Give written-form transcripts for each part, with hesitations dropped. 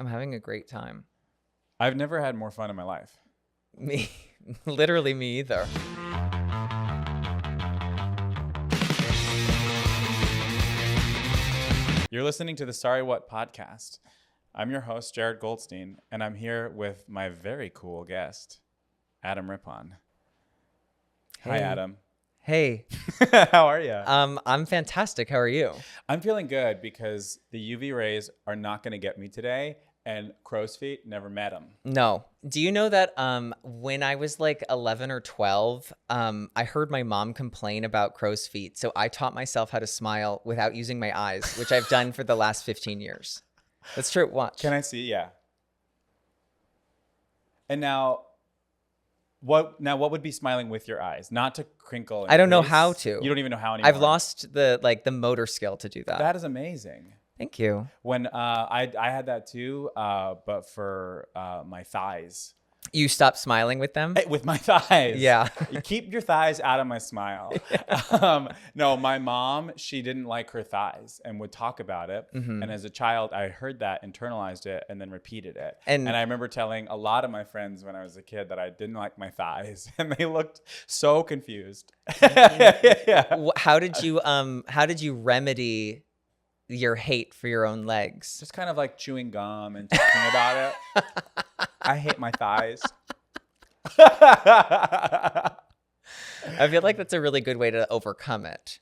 I'm having a great time. I've never had more fun in my life. Me, literally me either. You're listening to the Sorry What podcast. I'm your host, Jared Goldstein, and I'm here with my very cool guest, Adam Rippon. Hi, Hey. Adam. Hey, How are you? I'm fantastic. How are you? I'm feeling good because the UV rays are not going to get me today, and crow's feet never met them. No. Do you know that when I was like 11 or 12, I heard my mom complain about crow's feet. So I taught myself how to smile without using my eyes, which I've done for the last 15 years. That's true. Watch. Can I see? Yeah. And now what would be smiling with your eyes? Not to crinkle. I don't know face. how to. You don't even know how anymore. I've lost the motor skill to do that. That is amazing. Thank you. When I had that too, but for my thighs. You stopped smiling with them? With my thighs. Yeah. You keep your thighs out of my smile. No, my mom, she didn't like her thighs and would talk about it. Mm-hmm. And as a child, I heard that, internalized it, and then repeated it. And I remember telling a lot of my friends when I was a kid that I didn't like my thighs, and they looked so confused. Yeah. How did you remedy your hate for your own legs? Just kind of like chewing gum and talking about it. I hate my thighs. I feel like that's a really good way to overcome it.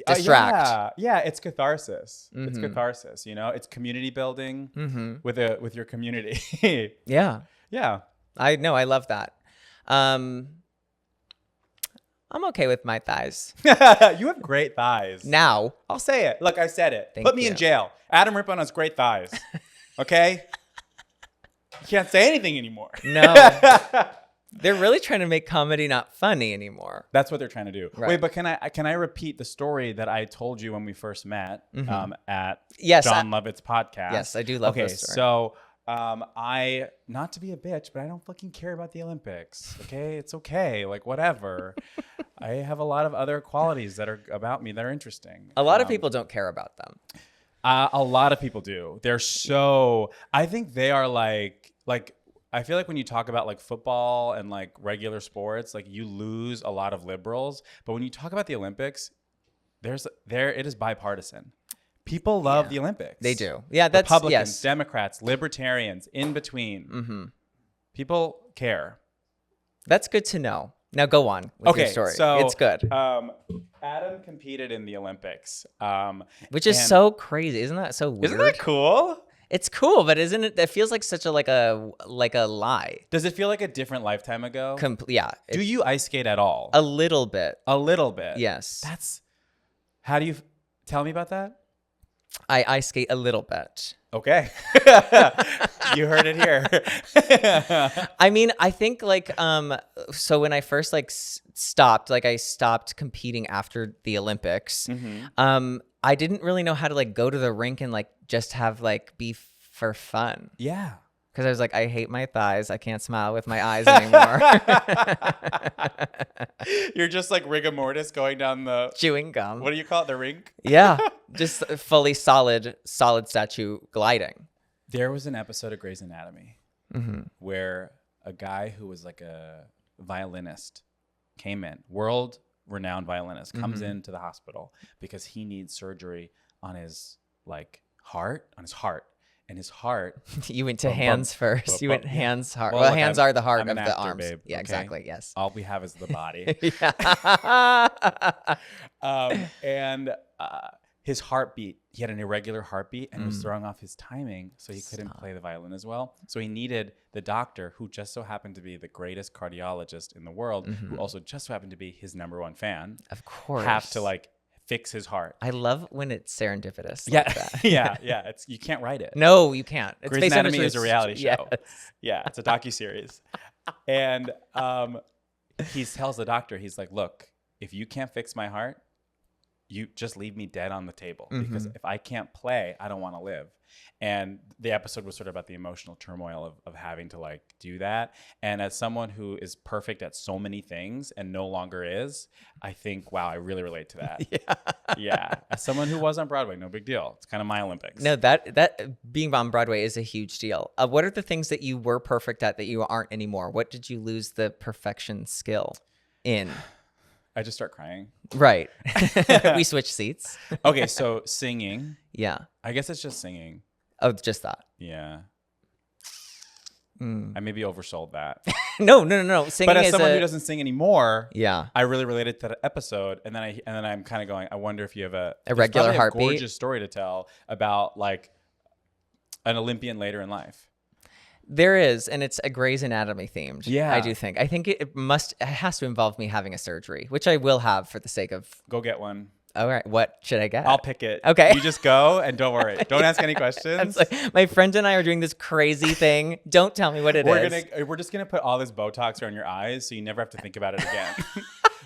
Distract. Yeah, it's catharsis. Mm-hmm. It's catharsis, you know? It's community building Mm-hmm. with your community. Yeah. Yeah. I know. I love that. I'm okay with my thighs. You have great thighs. Now. I'll say it. Look, I said it. Thank Put me you. in jail. Adam Rippon has great thighs. Okay? You can't say anything anymore. No. They're really trying to make comedy not funny anymore. That's what they're trying to do. Right. Wait, but can I repeat the story that I told you when we first met at Yes, John Lovett's podcast? Yes, I do love Okay, this story. so I, not to be a bitch, but I don't fucking care about the Olympics. Okay, it's okay, like whatever. I have a lot of other qualities that are about me that are interesting. A lot of people don't care about them. A lot of people do. They're so. I think they are like. I feel like when you talk about like football and like regular sports, like you lose a lot of liberals. But when you talk about the Olympics, it is bipartisan. People love the Olympics. They do. Yeah, that's Republicans, yes. Democrats, Libertarians, in between. Mm-hmm. People care. That's good to know. Now go on with your story. So It's good. Adam competed in the Olympics, Which is so crazy. Isn't that so weird? Isn't that cool? It's cool, but isn't it? That feels like such a like a lie. Does it feel like a different lifetime ago? Yeah. Do you ice skate at all? A little bit. A little bit. Yes. How do you tell me about that? I ice skate a little bit. Okay. You heard it here. I mean, I think like so when I first like stopped, like I stopped competing after the Olympics. Mm-hmm. I didn't really know how to like go to the rink and like just have like be for fun. Yeah. Because I was like, I hate my thighs. I can't smile with my eyes anymore. You're just like rigor mortis going down the Chewing gum. What do you call it? The rink? Yeah. Just fully solid statue gliding. There was an episode of Grey's Anatomy where a guy who was like a violinist came in, world-renowned violinist, comes into the hospital because he needs surgery on his heart. And his heart. You went to hands first. You went hands, heart. Well, Well, look, hands are the heart I'm of an the actor, arms. babe, Yeah, okay? exactly. Yes. All we have is the body. Yeah. And his heartbeat, he had an irregular heartbeat and it was throwing off his timing, so he couldn't play the violin as well. So he needed the doctor, who just so happened to be the greatest cardiologist in the world, who also just so happened to be his #1 fan. Of course. Have to like fix his heart. I love when it's serendipitous. Yeah, Like that. yeah. It's you can't write it. No, you can't. It's Grey's based on Anatomy is a reality show. Yes. Yeah, it's a docuseries. And he tells the doctor, he's like, look, if you can't fix my heart, you just leave me dead on the table, Mm-hmm. because if I can't play, I don't want to live. And the episode was sort of about the emotional turmoil of having to like do that. And as someone who is perfect at so many things and no longer is, I think, wow, I really relate to that. Yeah. As someone who was on Broadway, no big deal. It's kind of my Olympics. No, that being on Broadway is a huge deal. What are the things that you were perfect at that you aren't anymore? What did you lose the perfection skill in? I just start crying. Right. We switch seats. Okay, so singing. Yeah. I guess it's just singing. Oh, just that. Yeah. I maybe oversold that. No. Singing But as is someone who doesn't sing anymore, yeah. I really related to that episode. And then I'm kind of going, I wonder if you have a regular probably heartbeat. a gorgeous story to tell about like an Olympian later in life. There is, and it's a Grey's Anatomy themed. Yeah. I do think. I think it has to involve me having a surgery, which I will have for the sake of. Go get one. All right. What should I get? I'll pick it. Okay. You just go and don't worry. Don't ask any questions. My friend and I are doing this crazy thing. Don't tell me what it is. We're just gonna put all this Botox around your eyes, so you never have to think about it again.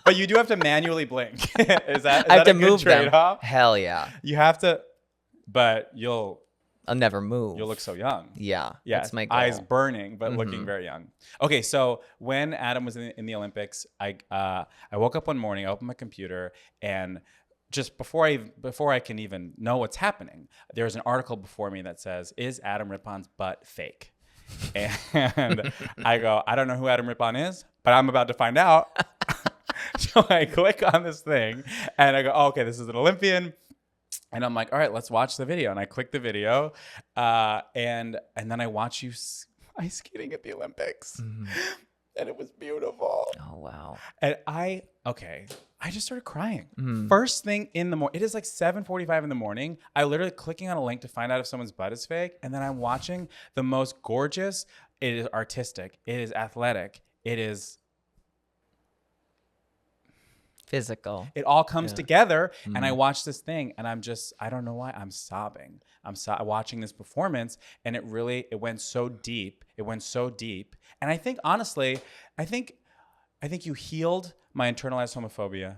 But you do have to manually blink. Is that I have to a good move them. trade-off? Hell yeah. You have to, but you'll never move. look so young. Yeah. Yeah, That's my goal. eyes burning, but looking very young. Okay, so when Adam was in the Olympics, I woke up one morning, I opened my computer, and just before I can even know what's happening, there's an article before me that says, "Is Adam Rippon's butt fake?" And I go, I don't know who Adam Rippon is, but I'm about to find out. So I click on this thing, and I go, oh, okay, this is an Olympian. And I'm like, all right, let's watch the video. And I click the video, and then I watch you ice skating at the Olympics. And it was beautiful. Oh, wow. And I just started crying. First thing in the morning, it is like 7:45 in the morning. I literally clicking on a link to find out if someone's butt is fake. And then I'm watching the most gorgeous. It is artistic. It is athletic. It is Physical. It all comes together. And I watch this thing, and I don't know why, I'm sobbing. I'm watching this performance, and it went so deep. It went so deep. And I think, honestly, I think you healed my internalized homophobia.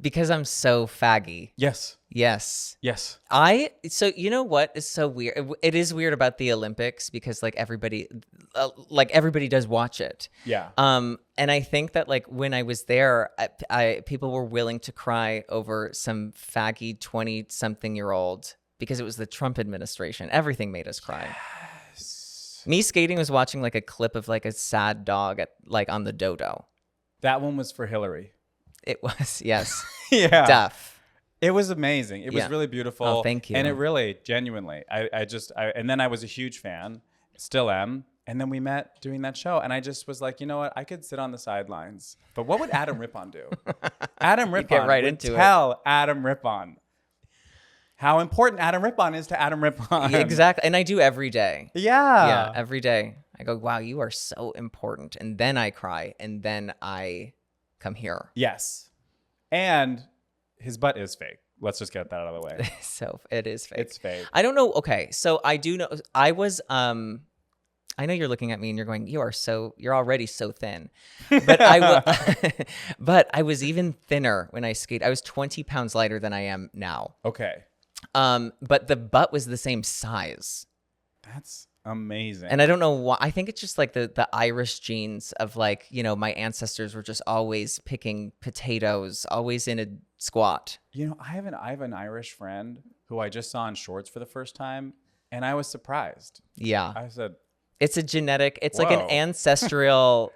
Because I'm so faggy. Yes. Yes. Yes. So you know what is so weird? It is weird about the Olympics because like everybody does watch it. Yeah. And I think that like when I was there, people were willing to cry over some faggy 20-something-year-old because it was the Trump administration. Everything made us cry. Yes. Me skating was watching like a clip of like a sad dog on the dodo. That one was for Hillary. It was, yes. Yeah. Duff. It was amazing. It was really beautiful. Oh, thank you. And it really, genuinely, and then I was a huge fan, still am. And then we met doing that show. And I just was like, you know what? I could sit on the sidelines. But what would Adam Rippon do? Adam Rippon get right would into tell Adam Rippon how important Adam Rippon is to Adam Rippon. Exactly. And I do every day. Yeah. Yeah, every day. I go, wow, you are so important. And then I cry. And then I come here. Yes. And his butt is fake. Let's just get that out of the way. So it is fake. It's fake. I don't know. Okay. So I do know I was I know you're looking at me and you're going, you're already so thin. But but I was even thinner when I skate. I was 20 pounds lighter than I am now. Okay. But the butt was the same size. That's amazing. And I don't know why. I think it's just like the Irish genes of like, you know, my ancestors were just always picking potatoes, always in a squat. You know, I have an Irish friend who I just saw in shorts for the first time, and I was surprised. Yeah. I said, it's a genetic, it's like an ancestral,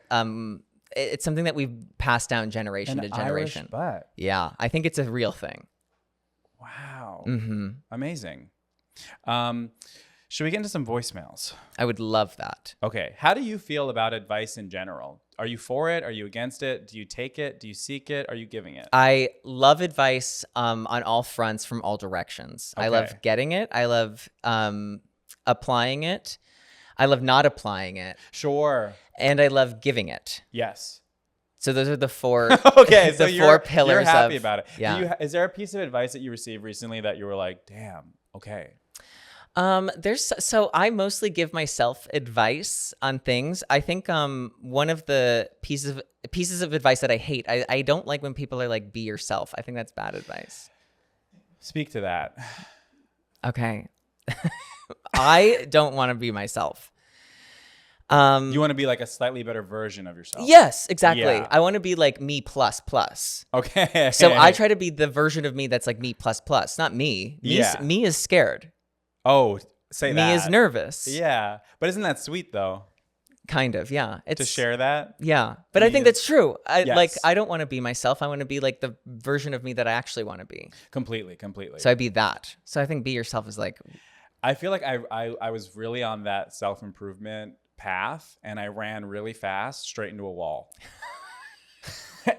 it's something that we've passed down generation to generation. Irish butt. Yeah. I think it's a real thing. Wow. Mm-hmm. Amazing. Should we get into some voicemails? I would love that. Okay. How do you feel about advice in general? Are you for it? Are you against it? Do you take it? Do you seek it? Are you giving it? I love advice on all fronts from all directions. Okay. I love getting it. I love applying it. I love not applying it. Sure. And I love giving it. Yes. So those are the four. Okay, the so four pillars. You're happy about it. Yeah. Is there a piece of advice that you received recently that you were like, "Damn, okay"? So I mostly give myself advice on things. I think one of the pieces of advice that I hate, I don't like when people are like, be yourself. I think that's bad advice. Speak to that. Okay. I don't want to be myself. You want to be like a slightly better version of yourself. Yes, exactly. Yeah. I want to be like me plus plus. Okay. So I try to be the version of me that's like me plus plus, not me. Me is scared. Oh, say Me that. is nervous. Yeah. But isn't that sweet though? Kind of, yeah. To share that? Yeah. But I think that's true. Yes. I don't want to be myself. I want to be like the version of me that I actually want to be. Completely. So I be that. So I think be yourself is like... I feel like I was really on that self-improvement path and I ran really fast straight into a wall.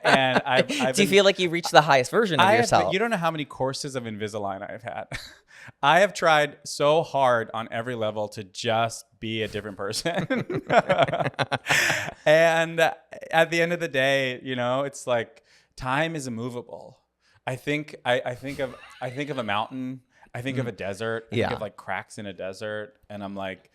And Do you feel like you reached the highest version of yourself? You don't know how many courses of Invisalign I've had. I have tried so hard on every level to just be a different person. And at the end of the day, you know, it's like time is immovable. I think of a mountain. I think of a desert. I think of like cracks in a desert. And I'm like,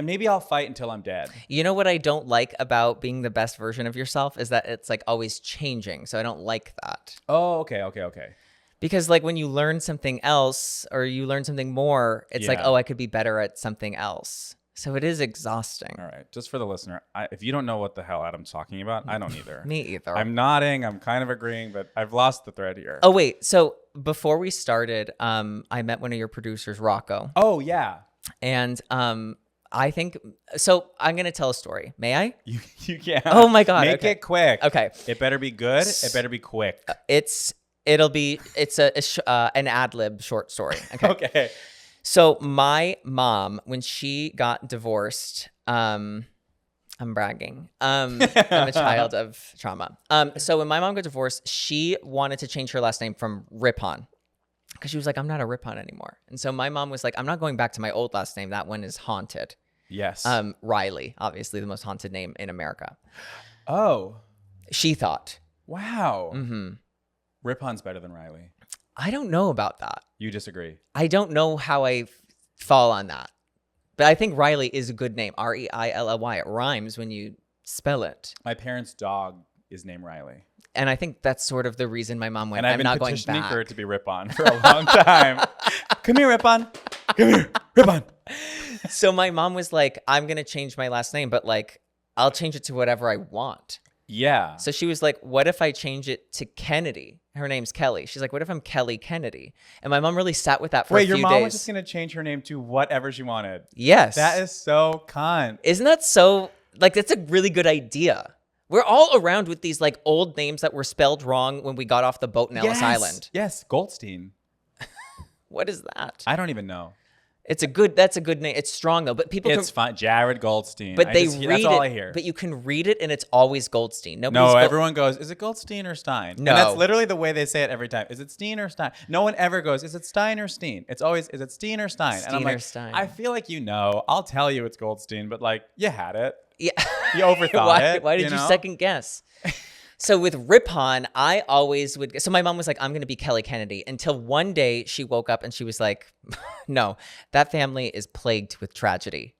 maybe I'll fight until I'm dead. You know what I don't like about being the best version of yourself is that it's like always changing. So I don't like that. Oh, okay. Because like when you learn something else or you learn something more, it's like, oh, I could be better at something else. So it is exhausting. All right. Just for the listener, if you don't know what the hell Adam's talking about, I don't either. Me either. I'm nodding. I'm kind of agreeing, but I've lost the thread here. Oh, wait. So before we started, I met one of your producers, Rocco. Oh, yeah. And I think, so I'm going to tell a story. May I? You can. Oh my God. Make it quick. Okay. It better be good. It better be quick. It's an ad lib short story. Okay. Okay. So my mom, when she got divorced, I'm bragging. I'm a child of trauma. So when my mom got divorced, she wanted to change her last name from Rippon because she was like, I'm not a Rippon anymore. And so my mom was like, I'm not going back to my old last name. That one is haunted. Yes. Riley, obviously the most haunted name in America. Oh. She thought. Wow. Mm-hmm. Rippon's better than Riley. I don't know about that. You disagree? I don't know how I fall on that. But I think Riley is a good name. Reilly. It rhymes when you spell it. My parents' dog is named Riley. And I think that's sort of the reason my mom went, and I've I'm been not going petitioning back. for it to be Rippon for a long time. Come here, Rippon. Come here, Rippon. So my mom was like, I'm going to change my last name, but like, I'll change it to whatever I want. Yeah. So she was like, what if I change it to Kennedy? Her name's Kelly. She's like, what if I'm Kelly Kennedy? And my mom really sat with that for a few days. Wait, your mom was just going to change her name to whatever she wanted. Yes. That is so cunt. Isn't that so, like, that's a really good idea. We're all around with these like old names that were spelled wrong when we got off the boat in Ellis Island. Yes, Goldstein. What is that? I don't even know. That's a good name. It's strong though, but people It's fine. Jared Goldstein. But read that's all I it, hear. but you can read it and it's always Goldstein. Everyone goes, is it Goldstein or Stein? No. And that's literally the way they say it every time. Is it Steen or Stein? No one ever goes, is it Stein or Steen? It's always, is it Steen or Stein? Steen and I'm like, or Stein. I feel like you know. I'll tell you it's Goldstein, but like, you had it. Yeah. You overthought it. Why did you second guess? So with Rippon, I always would. So my mom was like, I'm going to be Kelly Kennedy, until one day she woke up and she was like, no, that family is plagued with tragedy.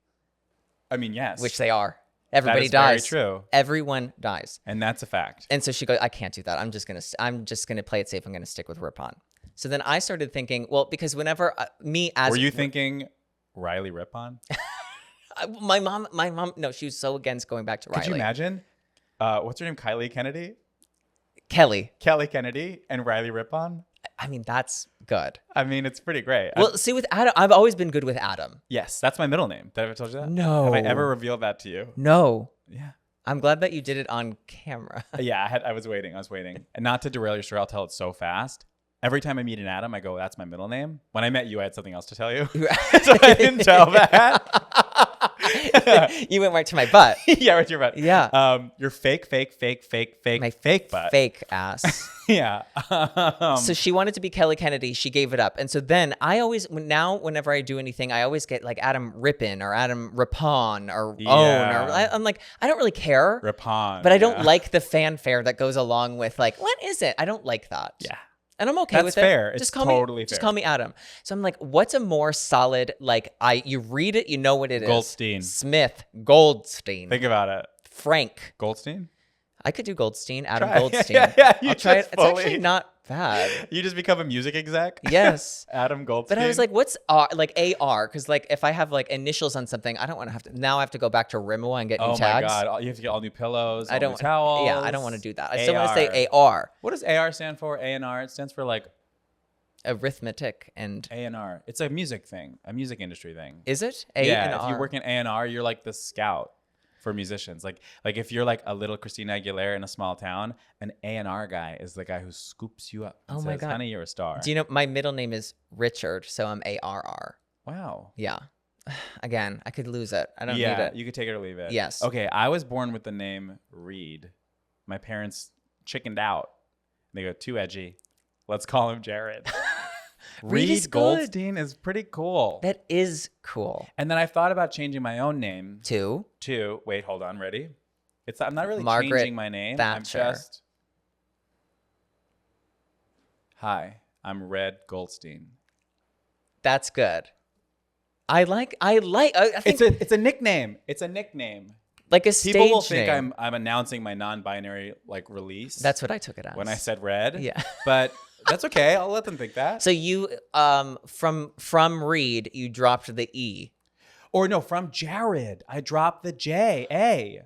I mean, yes. Which they are. Everybody that is dies. Very true. Everyone dies. And that's a fact. And so she goes, I can't do that. I'm just going to play it safe. I'm going to stick with Rippon. So then I started thinking, well, because whenever were you thinking Riley Rippon? My mom, no, she was so against going back to Riley. Could you imagine? What's her name? Kylie Kennedy? Kelly Kennedy and Riley Rippon? I mean, that's good. I mean, it's pretty great. Well, see, with Adam, I've always been good with Adam. Yes, that's my middle name. Did I ever told you that? No. Have I ever revealed that to you? No. Yeah. I'm glad that you did it on camera. Yeah, I was waiting. And not to derail your story, I'll tell it so fast. Every time I meet an Adam, I go, that's my middle name. When I met you, I had something else to tell you. So I didn't tell that. You went right to my butt. Yeah, right to your butt. Yeah. Your fake my fake butt. Fake ass. Yeah. So she wanted to be Kelly Kennedy. She gave it up. And so then whenever I do anything, I always get like Adam Rippon or Adam Rippon or Own. Or I'm like, I don't really care. Rippon. But I don't like the fanfare that goes along with like, what is it? I don't like that. Yeah. And I'm okay That's with it. fair. Just It's call totally me, Just fair. call me Adam. So I'm like, what's a more solid, like, you read it, you know what it is. Goldstein. Smith, Goldstein, Think about it. Frank. Goldstein? I could do Goldstein, Adam Try it. Goldstein. Yeah, you I'll try it. just It's actually fully- not bad. You just become a music exec? Yes. Adam Goldstein. But I was like, what's R, like AR? Because like if I have like initials on something, I don't want to have to. Now I have to go back to Rimua and get new oh tags. my God. You have to get all new pillows, I all don't. new towels. Yeah, I don't want to do that. I still want to say AR. What does AR stand for? A&R? It stands for like Arithmetic and A&R. It's a music thing, a music industry thing. is it A yeah, and if R? you work in A&R, you're like the scout for musicians. Like if you're like a little Christina Aguilera in a small town, an A&R guy is the guy who scoops you up and Oh my says, God. honey, you're a star. Do you know my middle name is Richard, so I'm ARR. Wow. Yeah. Again, I could lose it. I don't need Yeah, it. you could take it or leave it. Yes. Okay, I was born with the name Reed. My parents chickened out. They go, too edgy. Let's call him Jared. Reed is Reed good. Goldstein is pretty cool. That is cool. And then I thought about changing my own name Two. to, wait, hold on, ready? I'm not really Margaret changing my name. Thatcher. I'm just, hi, I'm Red Goldstein. That's good. I think It's a nickname. It's a nickname. like a stage People will think name. I'm announcing my non-binary like release. That's what I took it as. when I said red. Yeah. But that's okay. I'll let them think that. So you from Reed, you dropped the E. Or no, from Jared, I dropped the J. A.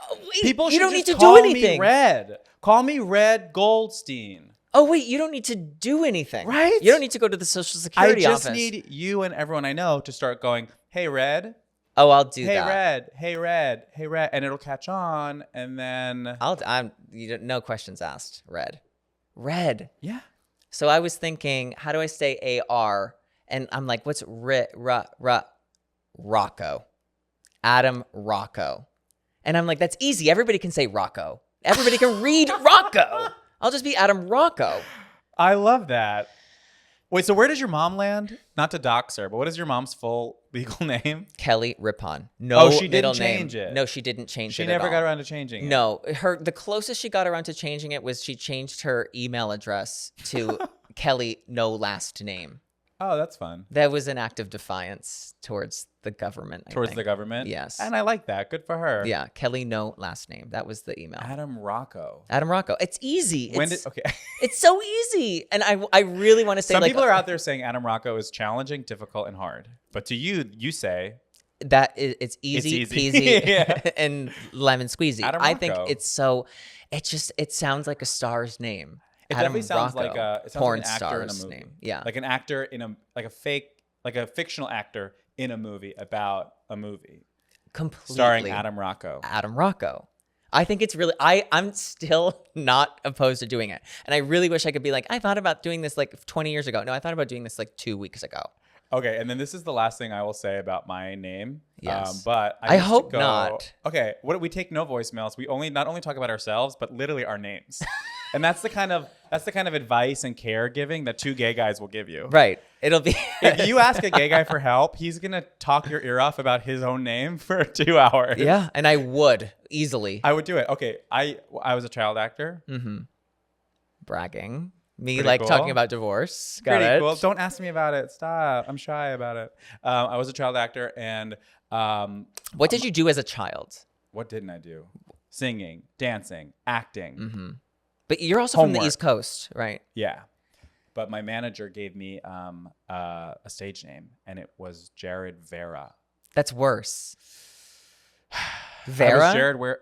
Oh, wait, People you should don't just need to call do anything. me Red. Call me Red Goldstein. Oh wait, you don't need to do anything. Right? You don't need to go to the Social I Security just office. need you and everyone I know to start going, hey, Red. Oh, I'll do Hey, that. Red. Hey, Red. Hey, Red. And it'll catch on. And then, No questions asked. Red. yeah. So I was thinking, how do I say AR? And I'm like, what's Rocco? Adam Rocco. And I'm like, that's easy. Everybody can say Rocco. Everybody can read Rocco. I'll just be Adam Rocco. I love that. Wait, so where does your mom land? Not to dox her, but what is your mom's full legal name? Kelly Rippon. No she didn't middle change name. it. No, she didn't change She it never at got all. around to changing it. No, the closest she got around to changing it was she changed her email address to Kelly no last name. Oh, that's fun. That was an act of defiance towards the government. I Towards think. the government? Yes. And I like that. Good for her. Yeah, Kelly no last name. That was the email. Adam Rocco. Adam Rocco. It's easy. Okay. It's so easy. And I really want to say Some like people are out there saying Adam Rocco is challenging, difficult, and hard. But to you say that it's easy, It's easy. peasy, Yeah. and lemon squeezy. Adam I think Rocco. it sounds like a star's name. it Adam definitely sounds Rocco, like it sounds porn like an actor in a star's movie. name. Yeah. Like an actor in a fictional actor in a movie about a movie. Completely. Starring Adam Rocco. Adam Rocco. I think it's really, I'm still not opposed to doing it. And I really wish I could be like, I thought about doing this like 20 years ago. No, I thought about doing this like 2 weeks ago. Okay, and then this is the last thing I will say about my name. Yes. But I used to hope not. Okay, we take no voicemails. We not only talk about ourselves, but literally our names. And that's the kind of advice and caregiving that two gay guys will give you. Right. It'll be. If you ask a gay guy for help, he's gonna talk your ear off about his own name for 2 hours. Yeah. And I would easily. I would do it. Okay, I was a child actor. Bragging. Me Pretty like cool. talking about divorce. Got Pretty it. cool. Don't ask me about it. Stop. I'm shy about it. I was a child actor, and What did you do as a child? what didn't I do? Singing, dancing, acting. Mm-hmm. But you're also from the Homework. East Coast, right? Yeah. But my manager gave me a stage name, and it was Jared Vera. That's worse. I Vera? was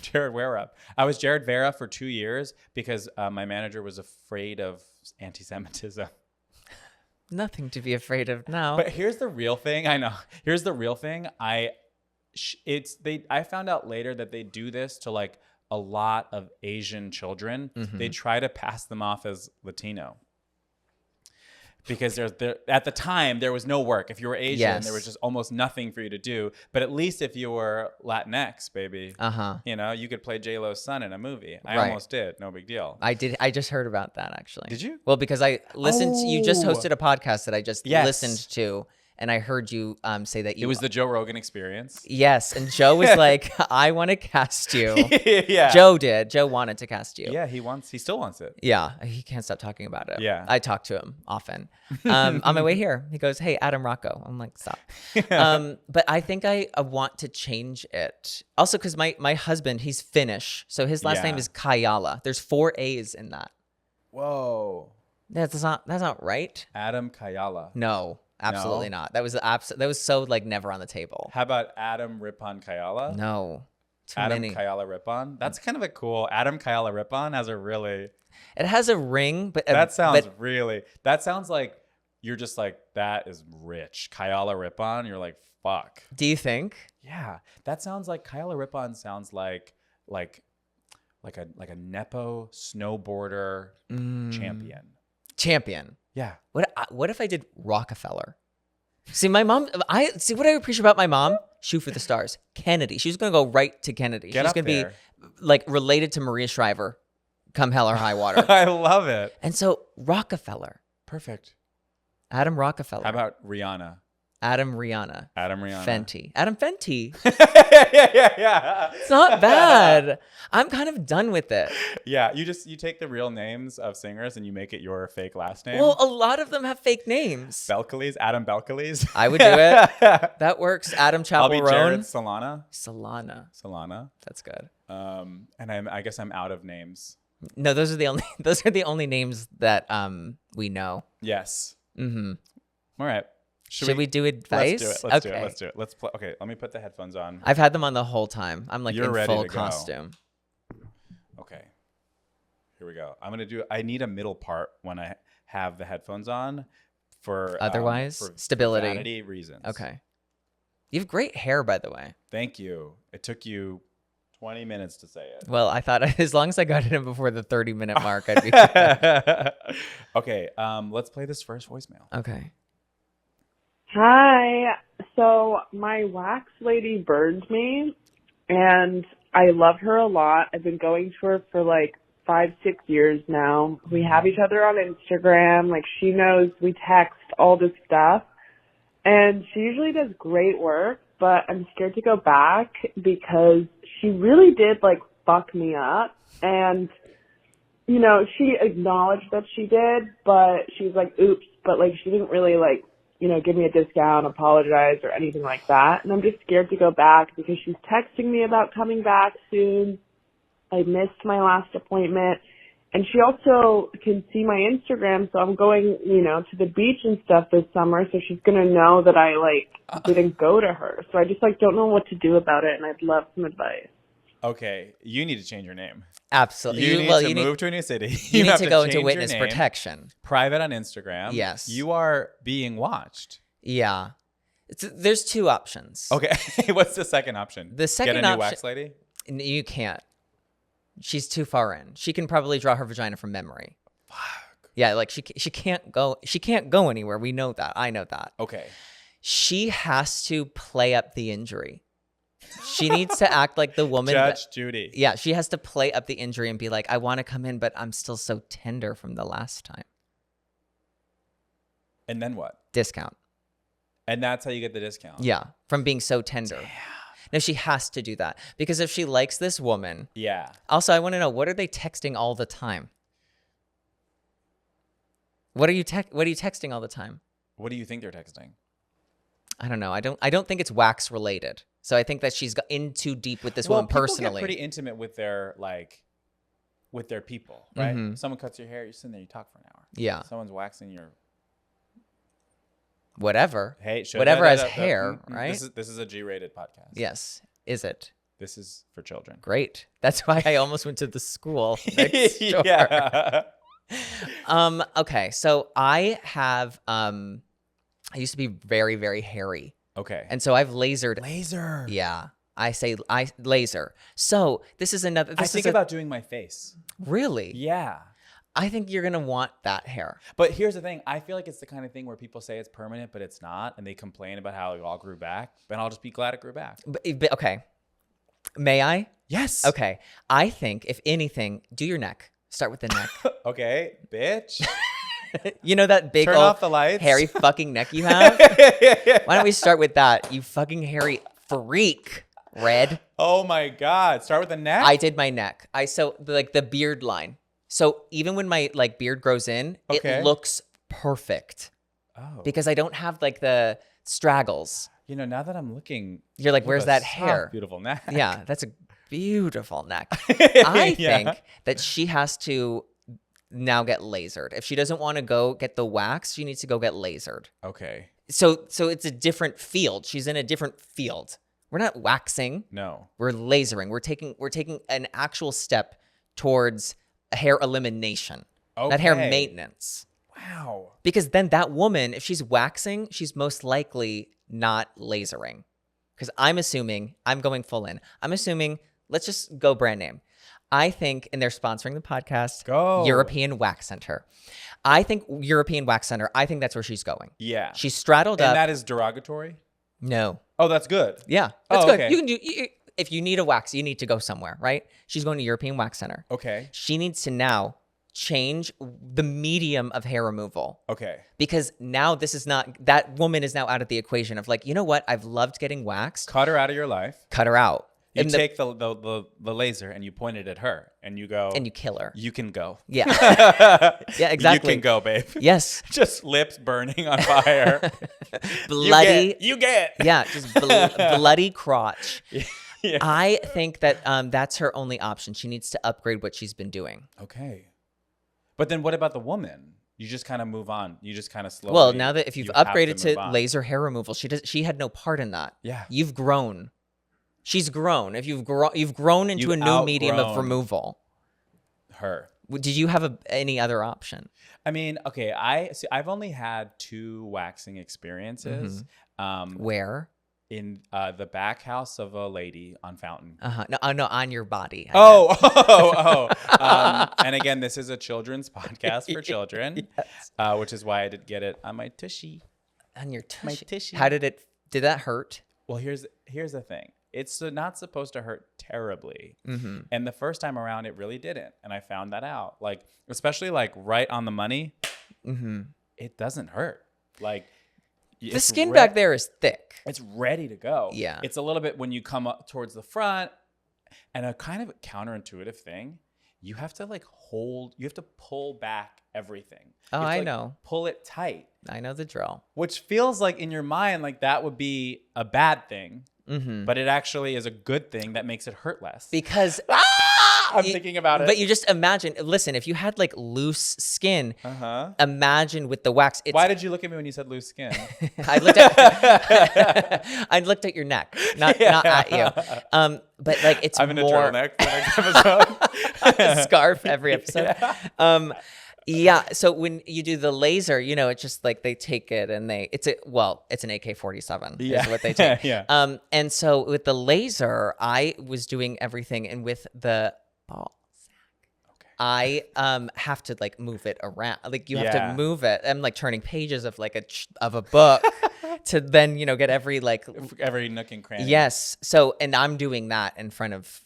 Jared Vera. I was Jared Vera for 2 years because my manager was afraid of anti-Semitism. Nothing to be afraid of now. But here's the real thing. I know. Here's the real thing. I found out later that they do this to like a lot of Asian children. They try to pass them off as Latino. Because at the time there was no work. If you were Asian, Yes. there was just almost nothing for you to do. But at least if you were Latinx, baby, you could play J-Lo's son in a movie. I Right. almost did. No big deal. I did. I just heard about that actually. Did you? Well, because I listened. You just Oh. hosted a podcast that I just Yes. listened to, and I heard you say that you. It was the Joe Rogan experience. Yes, and Joe was like, "I want to cast you." Yeah. Joe did. Joe wanted to cast you. Yeah, he still wants it. Yeah, he can't stop talking about it. Yeah. I talk to him often. On my way here, he goes, "Hey, Adam Rocco." I'm like, "Stop." But I think I want to change it. Also, because my husband, he's Finnish, so his last name is Kajala. There's 4 A's in that. Whoa. That's not right. Adam Kajala. No, absolutely not. That was so like never on the table. How about Adam Rippon Kajala? No, too Adam many. Kajala Rippon. That's kind of a cool. Adam Kajala Rippon has a really. It has a ring, but That sounds like you're just like, that is rich. Kajala Rippon. You're like, fuck. Do you think? Yeah, that sounds like Kajala Rippon sounds like a nepo snowboarder champion. Yeah. What if I did Rockefeller? See, my mom. See what I appreciate about my mom. Shoot for the stars. Kennedy. She's gonna go right to Kennedy. She's gonna be like related to Maria Shriver, come hell or high water. I love it. And so Rockefeller. Perfect. Adam Rockefeller. How about Rihanna? Adam Rihanna. Fenty. Adam Fenty. yeah. It's not bad. I'm kind of done with it. Yeah, you take the real names of singers and you make it your fake last name. Well, a lot of them have fake names. Belcalis, Adam Belcalis. I would do it. That works. Adam I'll be Jared Chaperone. Solana. That's good. And I guess I'm out of names. No, those are the only names that we know. Yes. Mm-hmm. All right. Should we do advice? Let's do it. Let's play. Okay, let me put the headphones on. I've had them on the whole time. I'm like You're in ready full to go. costume. Okay. Here we go. I need a middle part when I have the headphones on for stability. For vanity reasons. Okay. You have great hair, by the way. Thank you. It took you 20 minutes to say it. Well, I thought as long as I got it in before the 30-minute mark, I'd be good. Okay, let's play this first voicemail. Okay. Hi. So my wax lady burned me, and I love her a lot. I've been going to her for like 5-6 years now. We have each other on Instagram. Like, she knows we text, all this stuff. And she usually does great work, but I'm scared to go back because she really did like fuck me up. And, you know, she acknowledged that she did, but she was like, oops, but like she didn't really like, you know, give me a discount, apologize, or anything like that. And I'm just scared to go back because she's texting me about coming back soon. I missed my last appointment. And she also can see my Instagram, so I'm going, you know, to the beach and stuff this summer, so she's going to know that I, like, didn't go to her. So I just, like, don't know what to do about it, and I'd love some advice. Okay, you need to change your name. Absolutely. You need to move to a new city. You need to go into witness protection. Private on Instagram. Yes. You are being watched. Yeah. There's 2 options. Okay. What's the second option? The second Get a new wax lady? You can't. She's too far in. She can probably draw her vagina from memory. Fuck. Yeah, like she can't go. She can't go anywhere. We know that. I know that. Okay. She has to play up the injury. She needs to act like the woman. Judge Judy. Yeah, she has to play up the injury and be like, I want to come in, but I'm still so tender from the last time. And then what? Discount. And that's how you get the discount. Yeah, from being so tender. Damn. No, she has to do that because if she likes this woman. Yeah. Also, I want to know, what are they texting all the time? What are you texting all the time? What do you think they're texting? I don't know. I don't think it's wax related. So I think that she's got in too deep with this woman personally. People get pretty intimate with their people, right? Mm-hmm. Someone cuts your hair, you're sitting there, you talk for an hour. Yeah. Someone's waxing your whatever. Hey, whatever has hair, right? This is a G-rated podcast. Yes. Is it? This is for children. Great. That's why I almost went to the school next door. Yeah. Okay. So I have I used to be very, very hairy. Okay. And so I've lasered. Laser. Yeah. I laser. So this is another. I think about doing my face. Really? Yeah. I think you're going to want that hair. But here's the thing. I feel like it's the kind of thing where people say it's permanent, but it's not. And they complain about how it all grew back. But I'll just be glad it grew back. But okay. May I? Yes. Okay. I think, if anything, do your neck. Start with the neck. Okay, bitch. You know that big Turn old off the lights. hairy fucking neck you have? Why don't we start with that? You fucking hairy freak, Red. Oh my God. Start with the neck? I did my neck. Like the beard line. So even when my like beard grows in, Okay. it looks perfect Oh. because I don't have like the straggles. You know, now that I'm looking, You're like, you where's have a that soft, hair? beautiful neck. Yeah, that's a beautiful neck. I Yeah. think that she has to now get lasered. If she doesn't want to go get the wax, she needs to go get lasered. Okay. So it's a different field. She's in a different field. We're not waxing. No. We're lasering. We're taking an actual step towards hair elimination, not hair Okay. maintenance. Wow. Because then that woman, if she's waxing, she's most likely not lasering. Because I'm going full in. I'm assuming, let's just go brand name. I think, and they're sponsoring the podcast, Go. European Wax Center. I think European Wax Center, I think that's where she's going. Yeah. She's straddled And up. that is derogatory? No. Oh, that's good. Yeah, that's Oh, good. okay. You can do, if you need a wax, you need to go somewhere, right? She's going to European Wax Center. Okay. She needs to now change the medium of hair removal. Okay. Because now that woman is now out of the equation of like, you know what? I've loved getting waxed. Cut her out of your life. Cut her out. You take the laser and you point it at her and you go. And you kill her. You can go. Yeah. Yeah, exactly. You can go, babe. Yes. Just lips burning on fire. Bloody. You get. Yeah, just bloody crotch. Yeah. I think that that's her only option. She needs to upgrade what she's been doing. Okay. But then what about the woman? You just kind of move on. You just kind of slowly. Well, now that if you've you have upgraded to move on. laser hair removal, she had no part in that. Yeah. You've grown. She's grown. If you've grown into You've a new medium of outgrown removal. Her. Did you have any other option? I mean, okay, I've only had 2 waxing experiences. Where? In the back house of a lady on Fountain. No, on your body. And again, this is a children's podcast for children, Yes. which is why I did get it on my tushy. On your My tushy. tushy. Did that hurt? Well, here's the thing. It's not supposed to hurt terribly. Mm-hmm. And the first time around, it really didn't. And I found that out. Like, especially like right on the money, it doesn't hurt. Like, The skin back there is thick. It's ready to go. Yeah. It's a little bit when you come up towards the front, and a kind of counterintuitive thing, you have to pull back everything. Oh, You have to, I like, know. Pull it tight, I know the drill. which feels like in your mind like that would be a bad thing, Mm-hmm. but it actually is a good thing that makes it hurt less. Because I'm thinking about it. But you just imagine, listen, if you had like loose skin, Uh-huh. imagine with the wax. Why did you look at me when you said loose skin? I looked at your neck, not at you. But like it's I'm in a more turtleneck for the next episode. scarf every episode. Yeah. So when you do the laser, it's just like they take it and it's an AK-47 is what they take. Yeah. And so with the laser, I was doing everything, and with the ball sack, I have to like move it around. Like you have to move it. I'm like turning pages of like a book to then get every like Every nook and cranny. yes. So and I'm doing that in front of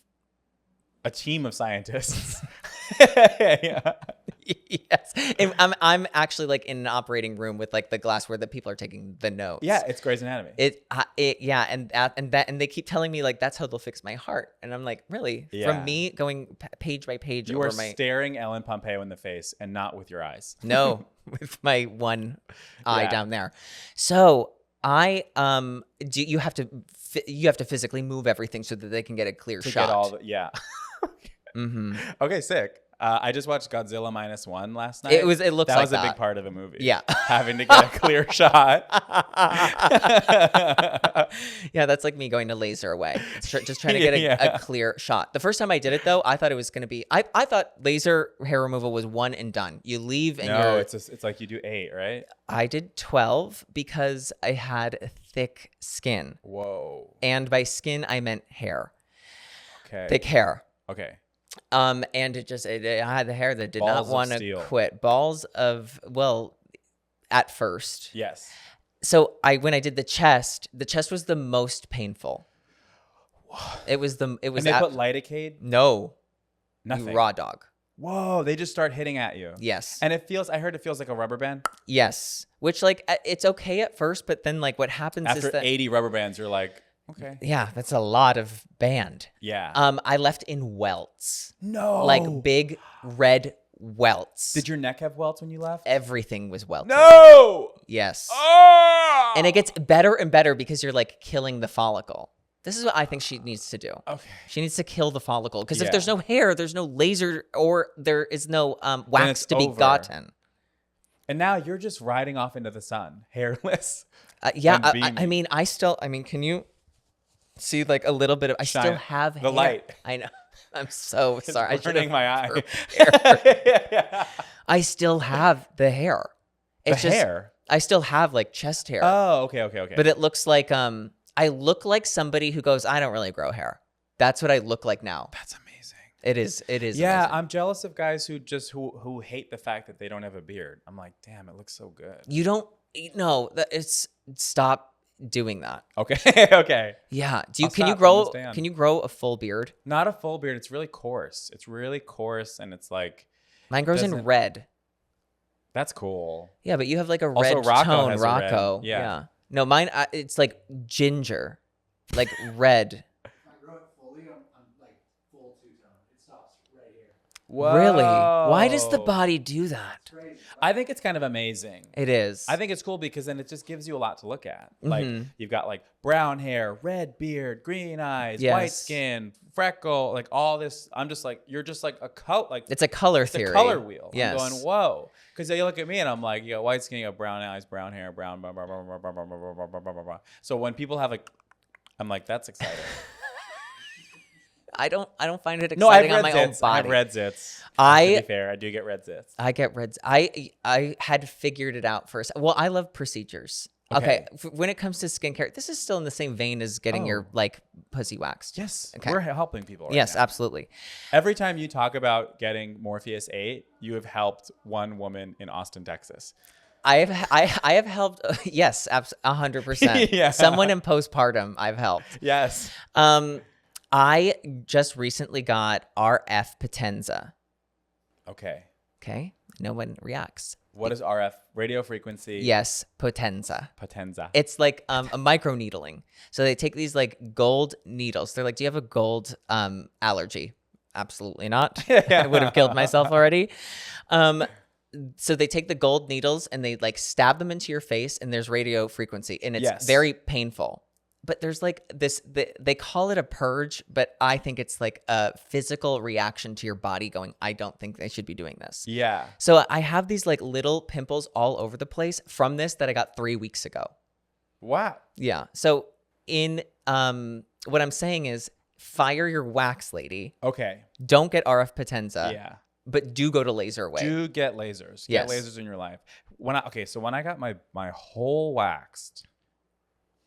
A team of scientists. Yeah. yes, and I'm actually like in an operating room with like the glass where the people are taking the notes. Yeah, it's Grey's Anatomy. And they keep telling me like that's how they'll fix my heart, and I'm like, really? Yeah. From me going page by page You over are my staring Ellen Pompeo in the face and not with your eyes. no with my one eye Yeah. down there. So I you have to physically move everything so that they can get a clear To shot. get all the, yeah. Mm-hmm. Okay, sick. I just watched Godzilla -1 last night. It looks that like was a that. big part of the movie. Yeah. Having to get a clear shot. Yeah, that's like me going to laser away. Just trying to get a clear shot. The first time I did it though, I thought it was going to be, I thought laser hair removal was one and done. You leave and No, it's like you do 8, right? I did 12 because I had thick skin. Whoa. And by skin, I meant hair. Okay. Thick hair. Okay. And I had the hair that did Balls not of want to steel. quit. At first. Yes. So when I did the chest was the most painful. It was And they put Lidocaine? no, Nothing. you raw dog. Whoa, they just start hitting at you. Yes. And I heard it feels like a rubber band. Yes. Which like it's okay at first, but then like what happens After is that 80 rubber bands, you're like, okay. yeah, that's a lot of band. Yeah. I left in welts. No. Like big red welts. Did your neck have welts when you left? Everything was welted. No. Yes. Oh! And it gets better and better because you're like killing the follicle. This is what I think she needs to do. Okay. She needs to kill the follicle because Yeah. if there's no hair, there's no laser or there is no wax it's to be over. gotten. And now you're just riding off into the sun, hairless. Yeah, and beaming. I mean, can you see like a little bit of? I Shine still have the hair. light. I know. I'm so It's sorry. I should burning have my eye. hair. I still have the hair. It's The just, hair. I still have like chest hair. Oh, okay. But it looks like I look like somebody who goes, I don't really grow hair. That's what I look like now. That's amazing. It is. Yeah, amazing. I'm jealous of guys who hate the fact that they don't have a beard. I'm like, damn, it looks so good. You don't. No, it's stop doing that. Okay, okay. Yeah. I'll Can you stop from grow? this day on. Can you grow a full beard? Not a full beard. It's really coarse. And it's like Mine grows in doesn't- red. that's cool. Yeah, but you have like a Also, red Rocco tone. has a red. Rocco. Yeah. No, mine. It's like ginger, like red. If I grow it fully, I'm like full two-tone. It stops right here. Whoa. Really? Why does the body do that? It's crazy. I think it's kind of amazing. It is. I think it's cool because then it just gives you a lot to look at. Like Mhm. you've got like brown hair, red beard, green eyes, white Yes. skin, freckle, like all this. I'm just like, you're just like a coat, like It's a color it's theory. a color wheel. Yes. I'm going, whoa. Because you look at me and I'm like, you got white skin, you got brown eyes, brown hair, brown, blah, blah, blah, blah, blah, blah, blah, blah, blah, blah, blah, blah. So when people have like, I'm like, that's exciting. I don't find it No, I have exciting on red my own zits. I have body. red zits. I- to be fair, I do get red zits. I get reds. I had figured it out first. Well, I love procedures. Okay. When it comes to skincare, this is still in the same vein as getting your like pussy waxed. Yes, Okay. we're helping people. Right Yes, now. absolutely. Every time you talk about getting Morpheus 8, you have helped one woman in Austin, Texas. I have helped. Yes, 100%. Yeah. Someone in postpartum, I've helped. Yes. I just recently got RF Potenza. Okay. Okay, no one reacts. What is RF? Radio frequency. Yes, Potenza. Potenza. It's like a micro needling. So they take these like gold needles. They're like, do you have a gold allergy? Absolutely not. I would have killed myself already. So they take the gold needles and they like stab them into your face, and there's radio frequency, and it's Yes. very painful. But there's like this, they call it a purge, but I think it's like a physical reaction to your body going, I don't think they should be doing this. Yeah. So I have these like little pimples all over the place from this that I got 3 weeks ago. Wow. Yeah. So in what I'm saying is fire your wax lady. Okay. Don't get RF Potenza. Yeah. But do go to Laser Away. Do get lasers. Yes. Get lasers in your life. So when I got my hole waxed,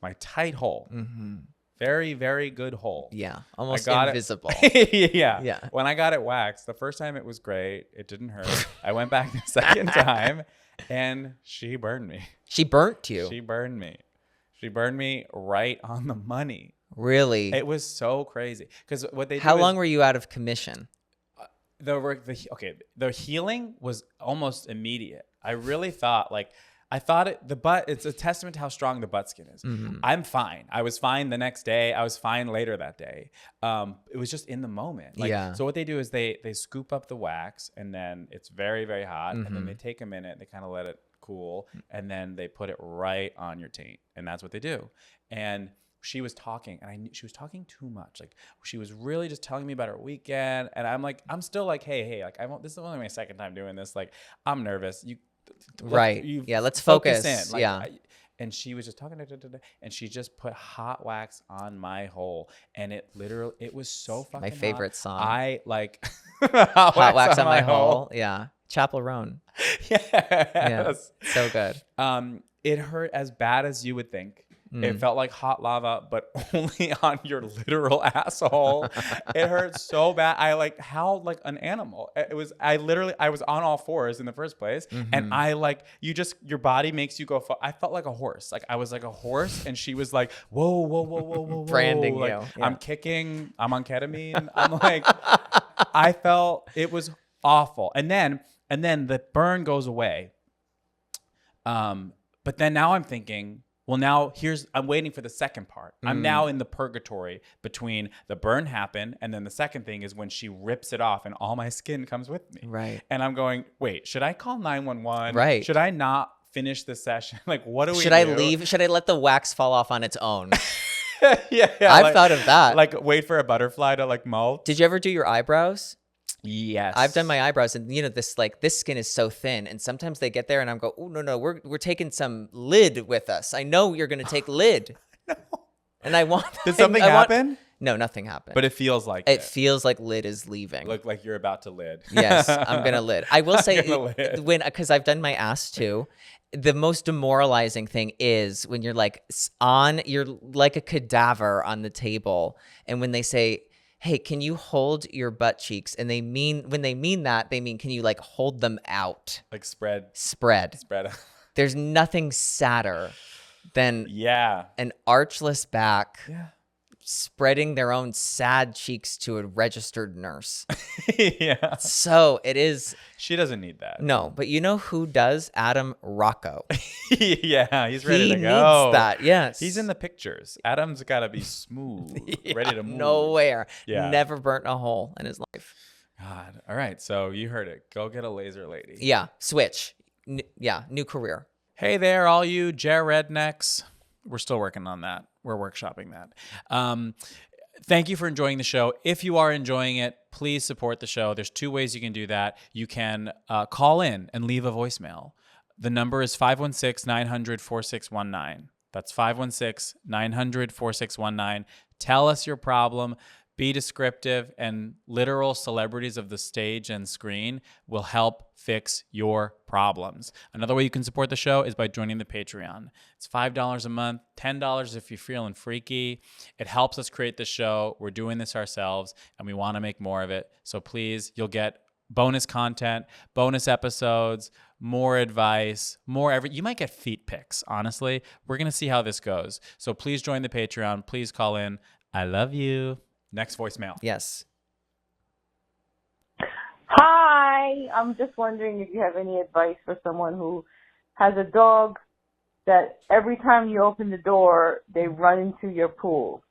my tight hole, very, very good hole. Yeah. Almost I got invisible. It. Yeah. Yeah. When I got it waxed, the first time it was great. It didn't hurt. I went back the second time and she burned me. She burnt you. She burned me. She burned me right on the money. Really? It was so crazy. Because what they do How is long were you out of commission? the healing was almost immediate. I really thought it's a testament to how strong the butt skin is. I'm fine. I was fine the next day. I was fine later that day. It was just in the moment. Yeah. So what they do is they scoop up the wax, and then it's very, very hot, and then they take a minute, they kind of let it cool, and then they put it right on your taint, and that's what they do. And she was talking, and I knew she was talking too much. Like she was really just telling me about her weekend, and I'm still like, hey, like this is only my second time doing this. Like I'm nervous. Right. Yeah, let's focus. in. Like, Yeah. And she was just talking, and she just put hot wax on my hole, and it was so fucking My favorite hot. song. I like Hot wax on my hole. Yeah. Chapel Roan. Yes. Yeah. So good. It hurt as bad as you would think. It felt like hot lava, but only on your literal asshole. It hurt so bad. I howled like an animal. I was on all fours in the first place. And your body makes you go. I felt like a horse. Like I was like a horse, and she was like, whoa, whoa, whoa, whoa, whoa. Branding like, you. Yeah. I'm kicking. I'm on ketamine. I'm like, I felt it was awful. And then the burn goes away. But then now I'm thinking, well, now I'm waiting for the second part. I'm now in the purgatory between the burn happened and then the second thing is when she rips it off and all my skin comes with me. Right. And I'm going, wait, should I call 911? Right. Should I not finish this session? Like, what do we Should do? I leave? Should I let the wax fall off on its own? yeah. I've thought of that. Like, wait for a butterfly to like molt. Did you ever do your eyebrows? Yes. I've done my eyebrows, and this skin is so thin, and sometimes they get there, and I'm go, oh no, we're taking some lid with us. I know you're gonna take lid. No. And I want. Did something happen? No, nothing happened. But it feels like it feels like lid is leaving. Look like you're about to lid. Yes, I'm gonna lid. I will say because I've done my ass too. The most demoralizing thing is when you're like you're like a cadaver on the table, and when they say, hey, can you hold your butt cheeks? And when they mean that, they mean, can you like hold them out? Like spread. There's nothing sadder than an archless back spreading their own sad cheeks to a registered nurse. Yeah. So it is. She doesn't need that. No, but you know who does? Adam Rocco. Yeah, he's ready to go. He needs that, yes. He's in the pictures. Adam's got to be smooth, ready to move. Nowhere. Yeah. Never burnt a hole in his life. God. All right, so you heard it. Go get a laser lady. Yeah, switch. New career. Hey there, all you rednecks. We're still working on that. We're workshopping that. Thank you for enjoying the show. If you are enjoying it, please support the show. There's 2 ways you can do that. You can call in and leave a voicemail. The number is 516-900-4619. That's 516-900-4619. Tell us your problem. Be descriptive, and literal celebrities of the stage and screen will help fix your problems. Another way you can support the show is by joining the Patreon. It's $5 a month, $10 if you're feeling freaky. It helps us create the show. We're doing this ourselves, and we want to make more of it. So please, you'll get bonus content, bonus episodes, more advice, you might get feet pics, honestly. We're going to see how this goes. So please join the Patreon. Please call in. I love you. Next voicemail. Yes. Hi, I'm just wondering if you have any advice for someone who has a dog that every time you open the door, they run into the pool.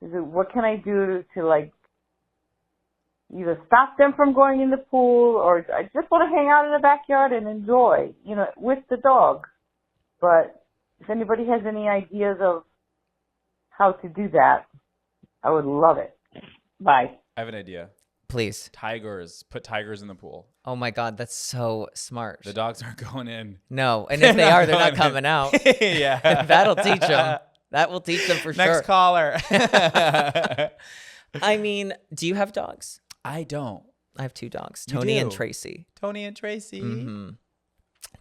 What can I do to like either stop them from going in the pool, or I just want to hang out in the backyard and enjoy, with the dog. But if anybody has any ideas of how to do that, I would love it. Bye. I have an idea. Please. Tigers. Put tigers in the pool. Oh my God, that's so smart. The dogs aren't going in. No, and if they are, they're not coming out. Yeah. That'll teach them. That will teach them for sure. Next caller. I mean, do you have dogs? I don't. I have 2 dogs, You Tony do? and Tracy. Tony and Tracy. Mm-hmm.